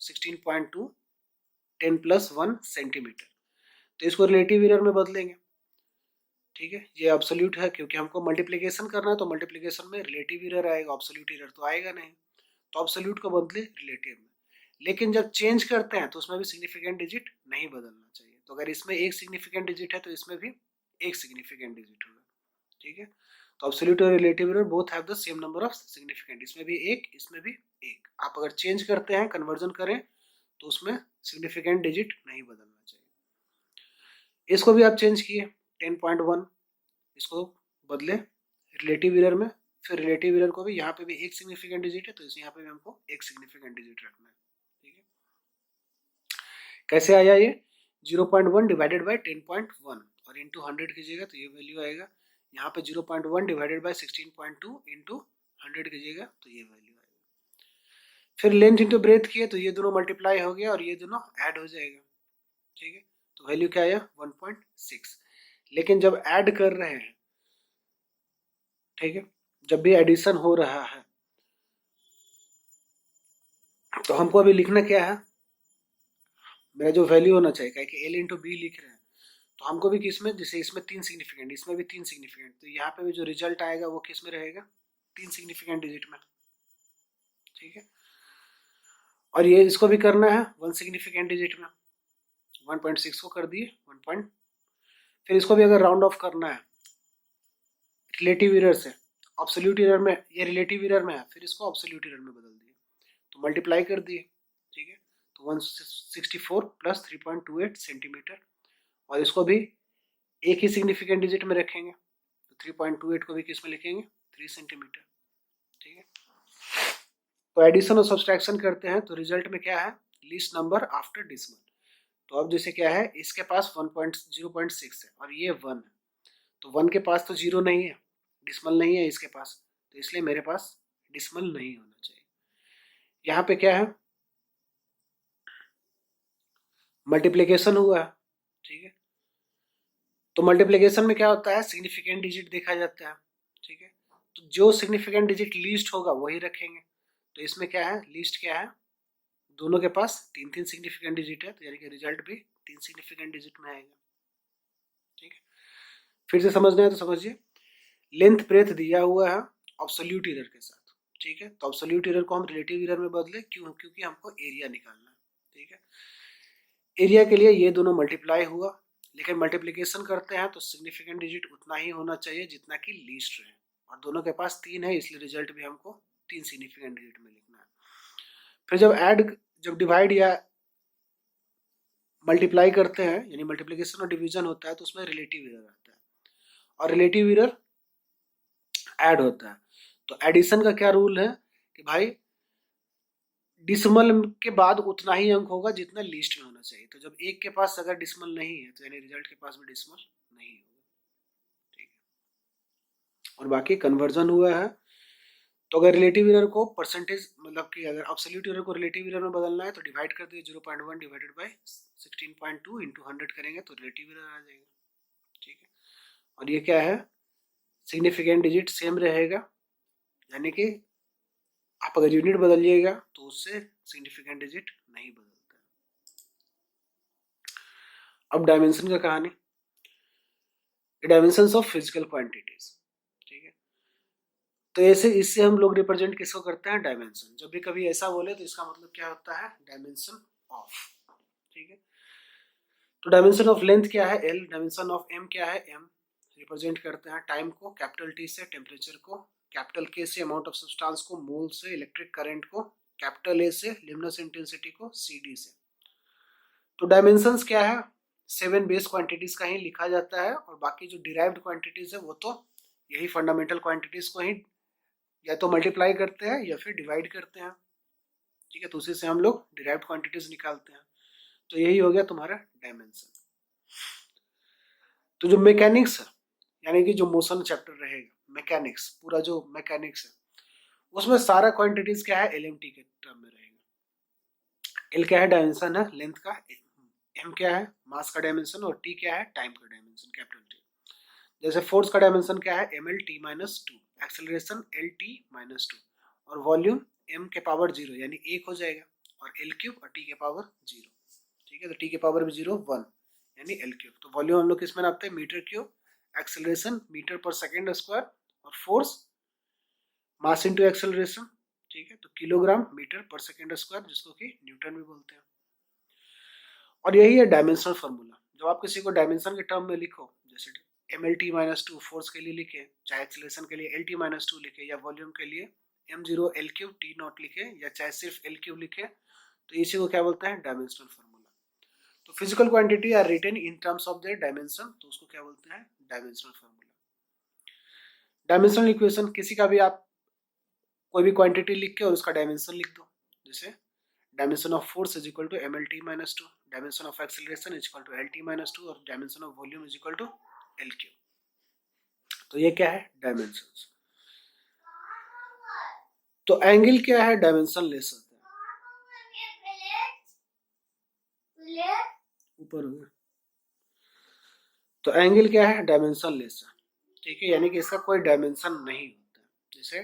16.2 10 + 1 सेंटीमीटर, तो इसको रिलेटिव एरर में बदलेंगे। ठीक है, ये एब्सोल्यूट है क्योंकि हमको मल्टीप्लिकेशन करना है, तो मल्टीप्लिकेशन में रिलेटिव एरर आएगा, एब्सोल्यूट एरर तो आएगा नहीं, तो एब्सोल्यूट को बदले रिलेटिव में। लेकिन जब चेंज करते हैं तो उसमें भी सिग्निफिकेंट डिजिट नहीं बदलना चाहिए, तो अगर इसमें एक सिग्निफिकेंट डिजिट है तो इसमें भी एक सिग्निफिकेंट डिजिट होगा। ठीक है, तो एब्सोल्यूट और relative error both have the same number of significant, इसमें भी एक, इसमें भी एक। आप अगर चेंज करते हैं, कन्वर्जन करें, तो उसमें सिग्निफिकेंट डिजिट नहीं बदलना चाहिए। इसको भी आप चेंज किए 10.1, इसको बदले रिलेटिव एरर में, फिर रिलेटिव एरर को भी, यहाँ पे भी एक सिग्निफिकेंट डिजिट है तो यहाँ पे भी हमको एक सिग्निफिकेंट डिजिट रखना है। ठीक है, कैसे आया ये, 0.1 डिवाइडेड बाई 10.1 और इंटू 100 कीजिएगा तो ये वैल्यू आएगा। यहाँ पे 0.1 डिवाइडेड बाई 16.2 इंटू 100 कीजिएगा तो ये वैल्यू आएगा। फिर लेंथ इंटू ब्रेथ किए तो ये दोनों मल्टीप्लाई हो गया और ये दोनों ऐड हो जाएगा। ठीक है, तो वैल्यू क्या आया, 1.6। लेकिन जब ऐड कर रहे हैं, ठीक है, जब भी एडिशन हो रहा है तो हमको अभी लिखना क्या है, मेरा जो वैल्यू होना चाहिए, क्या कि एल इंटू बी लिख रहे हैं, तो हमको भी किस में, जैसे इसमें 3 सिग्निफिकेंट, इसमें भी 3 सिग्निफिकेंट, तो यहाँ पे भी जो रिजल्ट आएगा वो किस में रहेगा, 3 सिग्निफिकेंट डिजिट में। ठीक है, और ये इसको भी करना है 1 सिग्निफिकेंट डिजिट में, 1.6 को कर दिए 1 फिर इसको भी अगर राउंड ऑफ करना है रिलेटिव एरर से, एब्सोल्यूट एरर में, ये रिलेटिव एरर में है, फिर इसको एब्सोल्यूट एरर में बदल दिए, तो मल्टीप्लाई कर दिए। ठीक है, तो 164 प्लस 3.28 सेंटीमीटर, और इसको भी एक ही सिग्निफिकेंट डिजिट में रखेंगे, तो 3.28 को भी किस में लिखेंगे, 3 सेंटीमीटर। ठीक है, तो एडिशन और सब्सट्रैक्शन करते हैं, तो रिजल्ट में क्या है, लीस्ट नंबर आफ्टर डिसमल। तो अब जैसे क्या है, इसके पास 1.0.6 है और ये 1 है, तो 1 के पास तो 0 नहीं है, डिसमल नहीं है इसके पास, तो इसलिए मेरे पास डिसमल नहीं होना चाहिए। यहाँ पे क्या है, मल्टीप्लिकेशन हुआ है। ठीक है, तो मल्टीप्लिकेशन में क्या होता है, सिग्निफिकेंट डिजिट देखा जाता है। ठीक है, तो जो सिग्निफिकेंट डिजिट लीस्ट होगा वही रखेंगे, तो इसमें क्या है, लीस्ट क्या है, दोनों के पास 3 सिग्निफिकेंट डिजिट है, तो यानी कि रिजल्ट भी 3 सिग्निफिकेंट डिजिट में आएगा। ठीक है, फिर से समझना है तो समझिए, लेंथ ब्रेथ दिया हुआ है एब्सोल्यूट एरर के साथ। ठीक है, तो एब्सोल्यूट एरर को हम रिलेटिव एरर में बदले, क्यों, क्योंकि हमको एरिया निकालना है। ठीक है, एरिया के लिए ये दोनों मल्टीप्लाई हुआ, लेकिन मल्टीप्लिकेशन करते हैं तो सिग्निफिकेंट डिजिट उतना ही होना चाहिए जितना कि लीस्ट रहे, और दोनों के पास 3 है, इसलिए रिजल्ट भी हमको 3 सिग्निफिकेंट डिजिट में लिखना है। फिर जब डिवाइड या मल्टीप्लाई करते हैं, यानी मल्टीप्लिकेशन और डिवीजन होता है, तो उसमें रिलेटिव एरर आता है, और रिलेटिव एरर ऐड होता है। तो एडिशन का क्या रूल है कि भाई डिसमल के बाद उतना ही अंक होगा जितना लीस्ट में होना चाहिए, तो जब एक के पास अगर डिसमल नहीं है तो यानी रिजल्ट के पास भी डिसमल नहीं होगा। ठीक है, और बाकी कन्वर्जन हुआ है, तो अगर रिलेटिव एरर को परसेंटेज, मतलब कि अगर एब्सोल्यूट एरर को रिलेटिव एरर में बदलना है तो डिवाइड कर दिए 0.1 डिवाइडेड बाय 16.2 इंटू 100 करेंगे तो रिलेटिव एरर आ जाएगा। ठीक है, और ये क्या है, सिग्निफिकेंट डिजिट सेम रहेगा, यानी कि आप अगर यूनिट बदलिएगा तो उससे सिग्निफिकेंट डिजिट नहीं बदलता। अब डायमेंशन का कहानी, डायमेंशंस ऑफ फिजिकल क्वांटिटीज। ठीक है, तो ऐसे इससे हम लोग रिप्रेजेंट किसको करते हैं, डायमेंशन। जब भी कभी ऐसा बोले तो इसका मतलब क्या होता है, डायमेंशन ऑफ। ठीक है, तो डायमेंशन ऑफ लेंथ क्या है, एल, डायमेंशन ऑफ एम क्या है, एम। रिप्रेजेंट करते हैं टाइम को कैपिटल टी से, टेम्परेचर को कैपिटल के से, अमाउंट ऑफ सब्सटेंस को मोल से, इलेक्ट्रिक करंट को कैपिटल ए से, लिमिनस इंटेंसिटी को सी डी से। तो डायमेंशंस क्या है, 7 बेस क्वांटिटीज का ही लिखा जाता है, और बाकी जो डिराइव्ड क्वांटिटीज है वो तो यही फंडामेंटल क्वांटिटीज को ही या तो मल्टीप्लाई करते हैं या फिर डिवाइड करते हैं। ठीक है, तो उसी से हम लोग डिराइव्ड क्वांटिटीज निकालते हैं, तो यही हो गया तुम्हारा डायमेंशन। तो जो मैकेनिक्स है, यानी कि जो मोशन चैप्टर रहेगा, मैकेनिक्स, पूरा जो मैकेनिक्स है उसमें सारा क्वांटिटीज क्या है, एलएमटी के टर्म में रहेगा। एल क्या है, डायमेंशन है लेंथ का, एम क्या है, मास का डायमेंशन, और टी क्या है, टाइम का डायमेंशन, कैपिटल टी। जैसे फोर्स का डायमेंशन क्या है, M L T minus 2, acceleration L T minus 2, और वॉल्यूम एम के पावर 0 यानी 1 हो जाएगा, और एल क्यूब और टी के पावर 0। ठीक है, तो टी के पावर भी 0 1 यानी एल क्यूब। तो वॉल्यूम हम लोग किस में नापते हैं, metre cube, acceleration metre per second square, और फोर्स मास इंटू एक्सेलरेशन। ठीक है, तो kilogram metre per second square, जिसको कि न्यूटन भी बोलते हैं। और यही है डायमेंशनल फार्मूला। जब आप किसी को डायमेंशन के टर्म में लिखो, जैसे M L T minus 2 force के लिए लिखे, चाहे एक्सेलरेशन के लिए एल टी माइनस 2 लिखे, या वॉल्यूम के लिए m0 L cube T not लिखे, या चाहे सिर्फ एल क्यूब लिखे, तो इसी को क्या बोलते हैं, डायमेंशनल फार्मूला। तो physical quantity are written in terms of their dimension, तो उसको क्या बोलते हैं, डायमेंशनल फार्मूला। डायमेंशनल इक्वेशन, किसी का भी आप कोई भी क्वांटिटी लिख के और उसका डायमेंशन लिख दो, जैसे dimension of force is equal to M L T minus 2, dimension of acceleration is equal to L T minus 2, और dimension of volume is equal to L cube. तो ये क्या है, डायमेंशन। तो एंगल क्या है, डायमेंशन लेस होता है, ऊपर हो गया। तो एंगल क्या है, डायमेंशन लेस है। ठीक है, यानी कि इसका कोई डायमेंशन नहीं होता। जैसे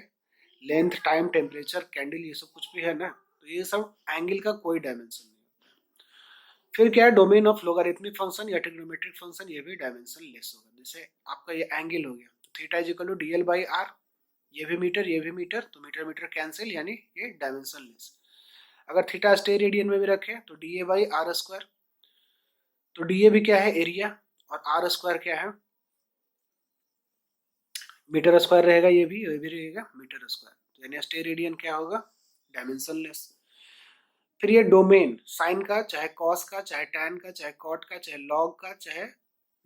लेंथ, टाइम, टेम्परेचर, कैंडल, ये सब कुछ भी है ना, तो ये सब एंगल का कोई डायमेंशन नहीं होता है। फिर क्या है, डोमेन ऑफ लोगारिथमिक फंक्शन या ट्रिग्नोमेट्रिक फंक्शन, ये भी डायमेंशन लेस होगा। जैसे आपका ये एंगल हो गया, तो theta is equal to DL by R, ये भी मीटर, तो मीटर मीटर कैंसिल, यानी ये डायमेंशन लेस। अगर थीटा स्टे रेडियन में भी रखे तो DA बाई आर स्क्वायर, तो DA भी क्या है, एरिया, और आर स्क्वायर क्या है, मीटर स्क्वायर रहेगा, ये भी रहेगा मीटर स्क्वायर, तो यानी स्टे रेडियन क्या होगा, डायमेंशन लेस। फिर ये डोमेन साइन का, चाहे कॉस का, चाहे टैन का, चाहे कॉट का, चाहे लॉग का, चाहे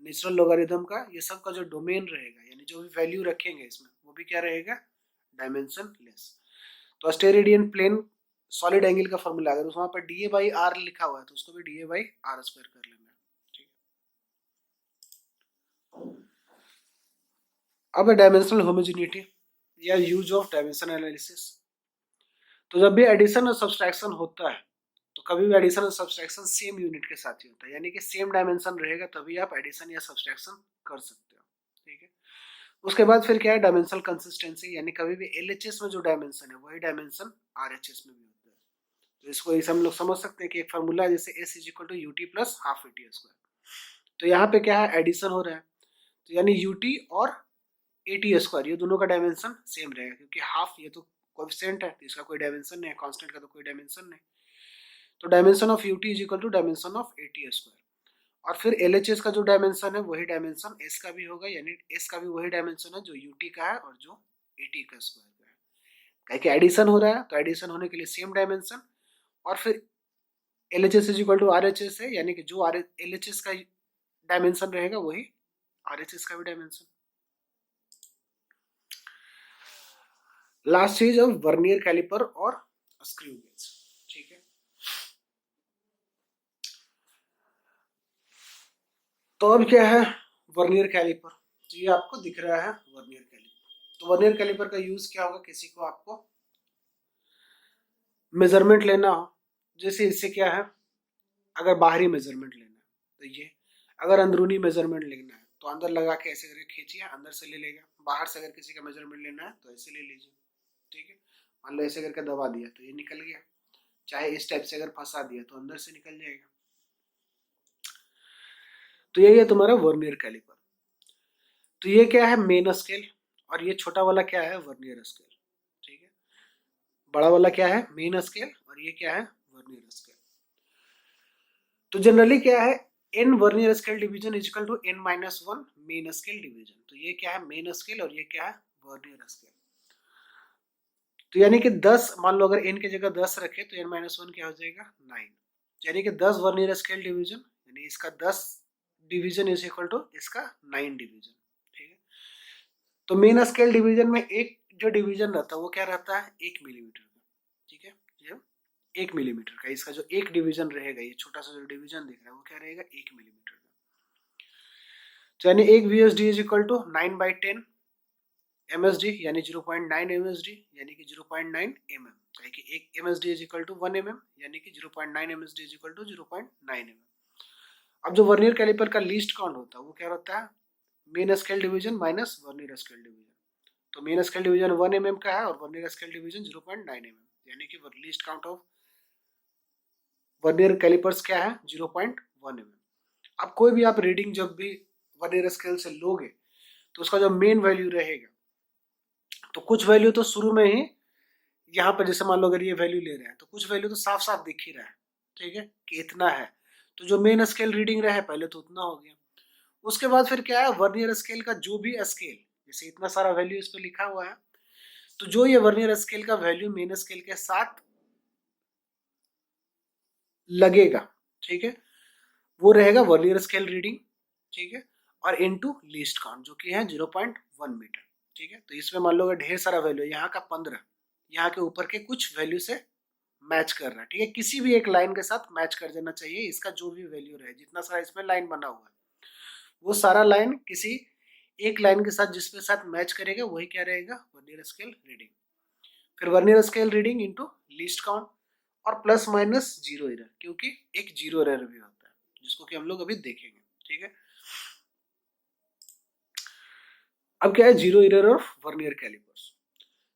नेचुरल लोगारिथम का, ये सब का जो डोमेन रहेगा, यानी जो भी वैल्यू रखेंगे इसमें, वो भी क्या रहेगा, डायमेंशन लेस। तो स्टेरेडियन प्लेन सॉलिड एंगल का फॉर्मूला, अगर वहां पर DA बाई आर लिखा हुआ है तो उसको भी DA बाई आर स्क्वायर कर लेना। ठीक है, अब डायमेंशनल होमोजेनिटी या यूज ऑफ डायमेंशन एनालिसिस। तो जब भी एडिशन और सब्सट्रैक्शन होता है, तो कभी भी एडिशन और सब्सट्रैक्शन सेम यूनिट के साथ ही होता है, यानी कि सेम डायमेंशन रहेगा तभी आप एडिशन या सब्सट्रैक्शन कर सकते हो। ठीक है, उसके बाद फिर क्या है, डायमेंशनल कंसिस्टेंसी, यानी कभी भी LHS में जो डायमेंशन है वही डायमेंशन RHS में भी होता है। तो इसको इसे हम लोग समझ सकते हैं कि एक फार्मूला है, जैसे S is equal to UT plus half AT square. तो यहाँ पे क्या है, एडिशन हो रहा है, तो यानी UT और AT स्क्वायर, ये दोनों का डायमेंशन सेम रहेगा, क्योंकि हाफ ये तो कोएफिशिएंट है, तो इसका कोई डायमेंशन नहीं है, कांस्टेंट का तो कोई डायमेंशन नहीं। तो dimension of UT is equal to dimension of AT square. और फिर LHS का जो डायमेंशन है वही डायमेंशन S का भी होगा, यानी S का भी वही डायमेंशन है जो UT का है और जो AT का स्क्वायर का है। कहीं कि एडिशन हो रहा है, तो एडिशन होने के लिए सेम डायमेंशन, और फिर LHS is equal to RHS है, यानी कि जो LHS का डायमेंशन रहेगा वही RHS का भी डायमेंशन। लास्ट चीज ऑफ वर्नियर कैलिपर और स्क्रू गेज। ठीक है, तो अब क्या है, वर्नियर कैलिपर, तो ये आपको दिख रहा है वर्नियर कैलिपर। तो वर्नियर कैलिपर का यूज क्या होगा, किसी को आपको मेजरमेंट लेना हो, जैसे इससे क्या है, अगर बाहरी मेजरमेंट लेना है तो ये, अगर अंदरूनी मेजरमेंट लेना है तो अंदर लगा के ऐसे करके खींचिए, अंदर से ले लेगा। बाहर से अगर किसी का मेजरमेंट लेना है तो ऐसे ले लीजिए। ठीक है, मान लो ऐसे करके दबा दिया तो ये निकल गया, चाहे इस टाइप से अगर फंसा दिया तो अंदर से निकल जाएगा। तो यही है तुम्हारा वर्नियर कैलिपर। तो ये क्या है, मेन स्केल, और ये छोटा वाला क्या है, वर्नियर स्केल। ठीक है, बड़ा वाला क्या है, मेन स्केल, और ये क्या है, वर्नियर स्केल। तो जनरली क्या है, n vernier scale division is equal to n minus one main scale division. तो ये क्या है, मेन स्केल, और ये क्या है, वर्नियर स्केल। तो यानी कि 10, मान लो अगर n की जगह 10 रखे तो n माइनस वन क्या हो जाएगा, 9, यानी कि 10 वर्नियर स्केल डिवीजन, यानी इसका 10 डिवीजन इज इक्वल टू इसका 9 डिवीजन। ठीक है, तो मेन स्केल डिवीजन में एक जो डिवीजन रहता है वो क्या रहता है, 1 मिलीमीटर का। ठीक है, ये 1 मिलीमीटर का, इसका जो एक डिवीजन रहेगा, ये छोटा सा जो डिवीजन दिख रहा है वो क्या रहेगा, 1 मिलीमीटर का। तो यानी एक VSD is equal to 9/10 MSD, यानी 0.9 MSD, यानी कि 0.9 mm, कि एक MSD is equal to 1 mm, यानी कि 0.9 MSD is equal to 0.9 mm। अब जो वर्नियर कैलिपर का लीस्ट काउंट होता है वो क्या होता है, main scale division minus vernier scale division. तो मेन स्केल डिवीजन 1 mm का है और वर्नियर स्केल डिवीजन 0.9 mm, यानी कि least count of vernier calipers क्या है, 0.1 mm। अब कोई भी आप रीडिंग जब भी वर्नियर स्केल से लोगे तो उसका जो मेन वैल्यू रहेगा, तो कुछ वैल्यू तो शुरू में ही यहाँ पर, जैसे मान लो अगर ये वैल्यू ले रहे हैं तो कुछ वैल्यू तो साफ साफ दिख ही रहा है। ठीक है, कि इतना है, तो जो मेन स्केल रीडिंग रहे पहले तो उतना हो गया। उसके बाद फिर क्या है, वर्नियर स्केल का जो भी स्केल, जैसे इतना सारा वैल्यू इस पर लिखा हुआ है, तो जो ये वर्नियर स्केल का वैल्यू मेन स्केल के साथ लगेगा, ठीक है, वो रहेगा वर्नियर स्केल रीडिंग। ठीक है, और इनटू लीस्ट काउंट जो कि है 0.1 मीटर। ठीक है, तो इसमें मान लो अगर ढेर सारा वैल्यू, यहाँ का 15, यहाँ के ऊपर के कुछ वैल्यू से मैच कर रहा है। ठीक है, किसी भी एक लाइन के साथ मैच कर देना चाहिए, इसका जो भी वैल्यू रहे, जितना सारा इसमें लाइन बना हुआ है वो सारा लाइन किसी एक लाइन के साथ जिसके साथ मैच करेगा वही क्या रहेगा, वर्नियर स्केल रीडिंग। फिर vernier scale reading into least count, और प्लस माइनस जीरो एरर, क्योंकि एक जीरो एरर भी होता है जिसको कि हम लोग अभी देखेंगे। ठीक है, अब क्या है, zero error of vernier calipers.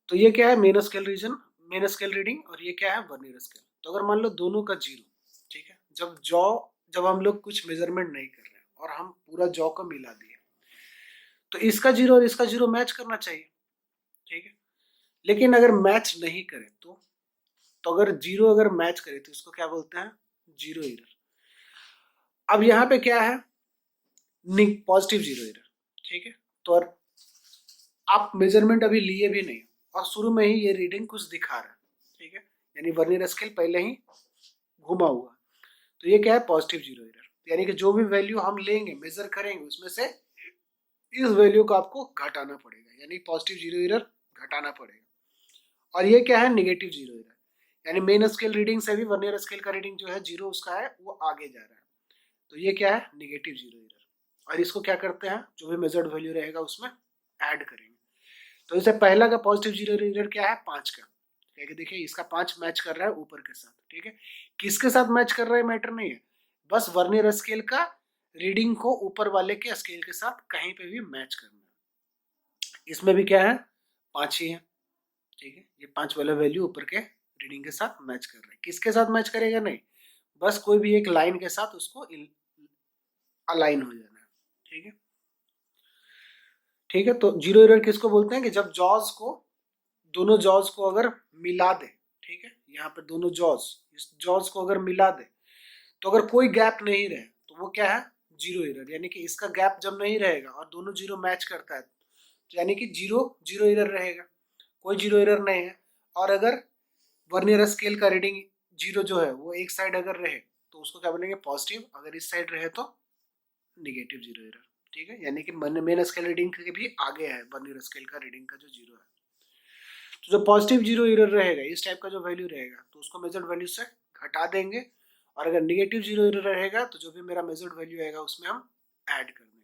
तो ये क्या है, main scale region, main scale reading और ये क्या है वर्नियर स्केल। तो अगर मान लो दोनों का जीरो, ठीक है, जब हम लोग कुछ मेजरमेंट नहीं कर रहे हैं और हम पूरा जॉ को मिला दिए, तो इसका जीरो और इसका जीरो मैच करना चाहिए, ठीक है। लेकिन अगर मैच नहीं करे तो अगर जीरो अगर मैच करे तो इसको क्या बोलते हैं, जीरो एरर। अब यहाँ पे क्या है, पॉजिटिव जीरो एरर, ठीक है। तो और आप मेजरमेंट अभी लिए भी नहीं और शुरू में ही ये रीडिंग कुछ दिखा रहा है, ठीक है, यानी वर्नियर स्केल पहले ही घुमा हुआ, तो ये क्या है, पॉजिटिव जीरो एरर। यानी कि जो भी वैल्यू हम लेंगे मेजर करेंगे उसमें से इस वैल्यू को आपको घटाना पड़ेगा, यानी पॉजिटिव जीरो एरर घटाना पड़ेगा। और ये क्या है, निगेटिव जीरो एरर, यानी मेन स्केल रीडिंग से भी वर्नियर स्केल का रीडिंग जो है जीरो उसका है वो आगे जा रहा है, तो ये क्या है, निगेटिव जीरो एरर। और इसको क्या करते हैं, जो भी मेजर्ड वैल्यू रहेगा उसमें ऐड करेंगे। तो इसे पहला का पॉजिटिव जीरो एरर क्या है, 5 का, क्या देखिए इसका 5 मैच कर रहा है ऊपर के साथ, ठीक है। किसके साथ मैच कर रहा है मैटर नहीं है, बस वर्नियर स्केल का रीडिंग को ऊपर वाले के स्केल के साथ कहीं पे भी मैच करना है। इसमें भी क्या है, 5 ही है, ठीक है। ये 5 वाला वैल्यू ऊपर के रीडिंग के साथ मैच कर रहा है, किसके साथ मैच करेगा नहीं, बस कोई भी एक लाइन के साथ उसको अलाइन हो जाना है, ठीक है। ठीक है, तो जीरो एरर किसको बोलते हैं कि जब जॉज को, दोनों जॉज को अगर मिला दे, ठीक है, यहाँ पर दोनों जॉज, इस जॉज को अगर मिला दे तो अगर कोई गैप नहीं रहे तो वो क्या है, जीरो एरर। यानी कि इसका गैप जब नहीं रहेगा और दोनों जीरो मैच करता है तो यानी कि जीरो जीरो एरर रहेगा, कोई जीरो एरर नहीं है। और अगर वर्नियर स्केल का रीडिंग जीरो जो है वो एक साइड अगर रहे तो उसको क्या बनेंगे, पॉजिटिव, अगर इस साइड रहे तो निगेटिव जीरो एरर, ठीक है। यानी कि मेन स्केल रीडिंग के भी आगे है वर्नियर स्केल का रीडिंग का जो जीरो है। तो जो पॉजिटिव जीरो एरर रहेगा, इस टाइप का जो वैल्यू रहेगा तो उसको मेजर्ड वैल्यू से घटा देंगे, और अगर निगेटिव जीरो एरर रहेगा तो जो भी मेरा मेजर्ड वैल्यू आएगा उसमें हम ऐड कर देंगे।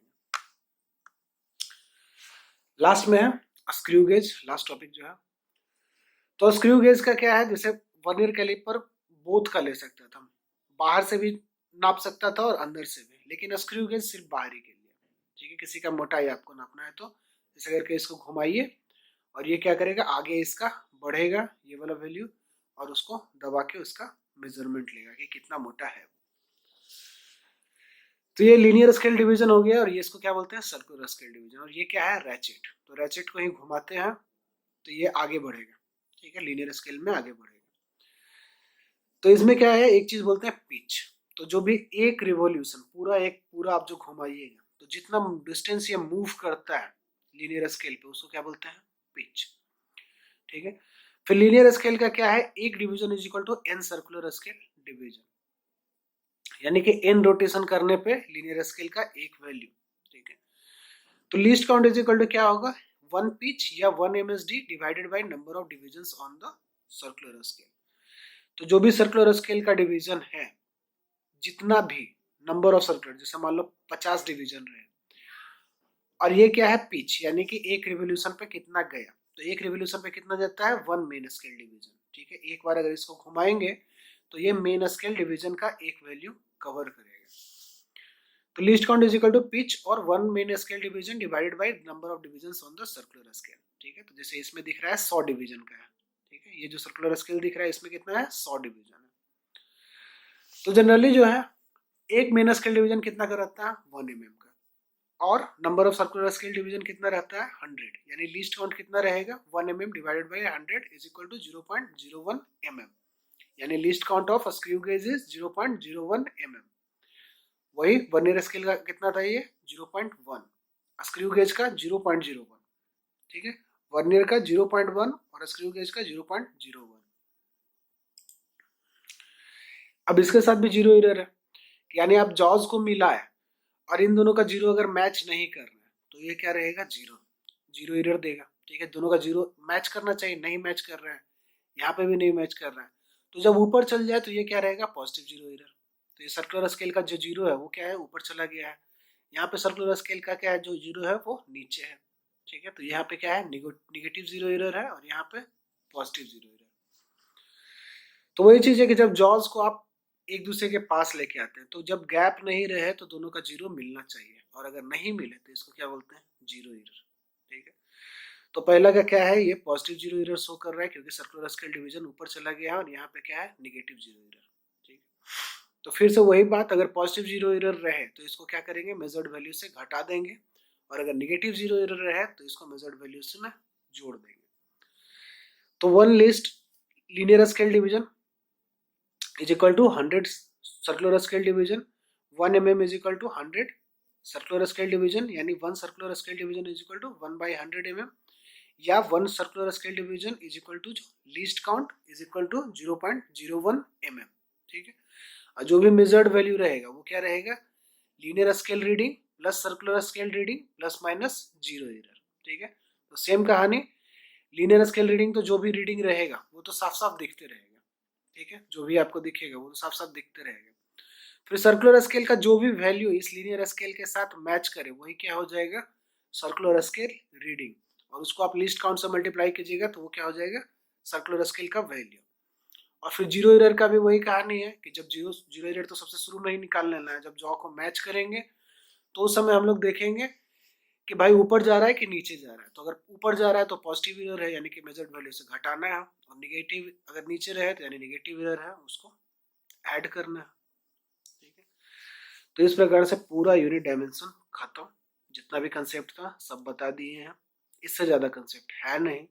लास्ट में है स्क्रू गेज, लास्ट टॉपिक जो है। तो स्क्रू गेज का क्या है, जैसे वर्नियर कैलिपर बोथ का ले सकता था, बाहर से भी नाप सकता था और अंदर से भी, लेकिन स्क्रू गेज सिर्फ बाहरी के लिए, ठीक है। किसी का मोटाई आपको नापना है तो जैसे करके इसको घुमाइए और ये क्या करेगा, आगे इसका बढ़ेगा ये वाला वैल्यू और उसको दबा के उसका मेजरमेंट लेगा कि कितना मोटा है। तो ये लीनियर स्केल डिवीजन हो गया, और ये इसको क्या बोलते हैं, सर्कुलर स्केल डिवीजन। और ये क्या है, रैचेट। तो रैचेट को ही घुमाते हैं तो ये आगे बढ़ेगा, ठीक है, लीनियर स्केल में आगे बढ़ेगा। तो इसमें क्या है, एक चीज बोलते हैं पिच। तो जो भी एक रिवॉल्यूशन पूरा आप जो घुमाइएगा तो जितना डिस्टेंस ये मूव करता है लीनियर स्केल पे उसको क्या बोलते हैं, पिच, ठीक है। फिर लीनियर स्केल का क्या है, एक division is equal to N circular scale division, यानी कि एन रोटेशन करने पे लीनियर स्केल का एक वैल्यू, ठीक है। तो least count is equal to क्या होगा, 1 पिच या 1 MSD divided by number of divisions on the circular scale. तो जो भी सर्कुलर स्केल का डिवीजन है, जितना भी नंबर ऑफ सर्कुलर, जैसे मान लो 50 डिवीजन रहे, और ये क्या है, पिच, यानी कि एक रिवोल्यूशन पे कितना गया, तो एक रिवोल्यूशन पे कितना जाता है, 1 मेन स्केल डिवीजन, ठीक है। एक बार अगर इसको घुमाएंगे तो ये मेन स्केल डिवीजन का एक वैल्यू कवर करेगा। तो least count is equal to pitch और 1 main scale division divided by number of divisions on the circular scale, ठीक है। तो जैसे इसमें दिख रहा है 100 डिवीजन का है, ठीक है, ये जो सर्कुलर स्केल दिख रहा है इसमें कितना है, 100 डिवीजन है। तो जनरली जो है एक मेन स्केल डिवीजन कितना का रहता है, 1 mm का, और number of circular scale division कितना रहता है, 100, यानी लीस्ट काउंट कितना रहेगा, 1 mm divided by 100 is equal to 0.01 mm, यानी least count of screw gauge is 0.01 mm। वही वर्नियर स्केल का कितना था, ये 0.1, स्क्रू गेज का 0.01, ठीक है, वर्नियर का 0.1 और स्क्रू गेज का 0.01। अब इसके साथ भी जीरो एरर है, यानी आप जॉज को मिलाए और इन दोनों का जीरो अगर मैच नहीं कर रहा है तो ये क्या रहेगा, जीरो जीरो एरर देगा, ठीक है। दोनों का जीरो मैच करना चाहिए, नहीं मैच कर रहा है, यहाँ पे भी नहीं मैच कर रहा है, तो जब ऊपर चल जाए तो ये क्या रहेगा, पॉजिटिव जीरो एरर। तो ये सर्कुलर स्केल का जो जीरो है वो क्या है, ऊपर चला गया है। यहाँ पे सर्कुलर स्केल का क्या है, जो जीरो है वो नीचे है, ठीक है। तो यहाँ पे क्या है, निगेटिव जीरो एरर है, और यहाँ पे पॉजिटिव जीरो एरर। तो वही चीज है कि जब जॉज को आप एक दूसरे के पास लेके आते हैं तो जब गैप नहीं रहे तो दोनों का जीरो मिलना चाहिए, और अगर नहीं मिले तो इसको क्या बोलते हैं, जीरो एरर, ठीक है। तो पहला का क्या है, ये पॉजिटिव जीरो एरर शो कर रहा है क्योंकि सर्कुलर स्केल डिवीजन ऊपर चला गया है, और यहाँ पे क्या है, निगेटिव जीरो एरर। ठीक है, तो फिर से वही बात, अगर पॉजिटिव जीरो एरर रहे तो इसको क्या करेंगे, मेजर्ड वैल्यू से घटा देंगे, और अगर निगेटिव जीरो एरर रहे तो इसको मेजर्ड वैल्यू से ना जोड़ देंगे। तो one list linear scale division is equal to 100 circular scale division, 1 mm is equal to 100 circular scale division, यानी 1 circular scale division is equal to 1/100 mm, या 1 circular scale division is equal to least count is equal to 0.01 mm। ठीक है, और जो भी measured value रहेगा वो क्या रहेगा, linear scale reading plus circular scale reading plus minus zero error. ठीक है, तो सेम कहानी, लीनियर स्केल रीडिंग तो जो भी रीडिंग रहेगा वो तो साफ साफ दिखते रहेगा। ठीक है, जो भी आपको दिखेगा वो तो साफ साफ दिखते रहेगा। फिर सर्कुलर स्केल का जो भी वैल्यू इस लीनियर स्केल के साथ मैच करे वही क्या हो जाएगा, सर्कुलर स्केल रीडिंग, और उसको आप लिस्ट काउंट से मल्टीप्लाई कीजिएगा तो वो क्या हो जाएगा, सर्कुलर स्केल का वैल्यू। और फिर जीरो एरर का भी वही कहानी है कि जब जीरो जीरो एरर तो सबसे शुरू में ही निकाल लेना है, जब जॉ को मैच करेंगे तो उस समय हम लोग देखेंगे कि भाई ऊपर जा रहा है कि नीचे जा रहा है। तो अगर ऊपर जा रहा है तो पॉजिटिव एरर है, यानी कि मेजर्ड वैल्यू से घटाना है, और निगेटिव अगर नीचे रहे तो यानी निगेटिव एरर है, उसको ऐड करना है। ठीक है, तो इस प्रकार से पूरा यूनिट डायमेंशन खत्म, जितना भी कंसेप्ट था सब बता दिए हैं, इससे ज्यादा कंसेप्ट है नहीं,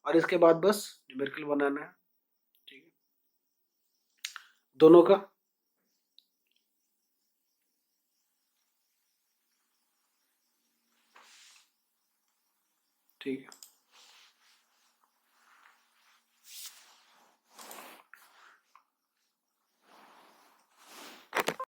और इसके बाद बस न्यूमेरिकल बनाना है। ठीक है, दोनों का। ठीक है।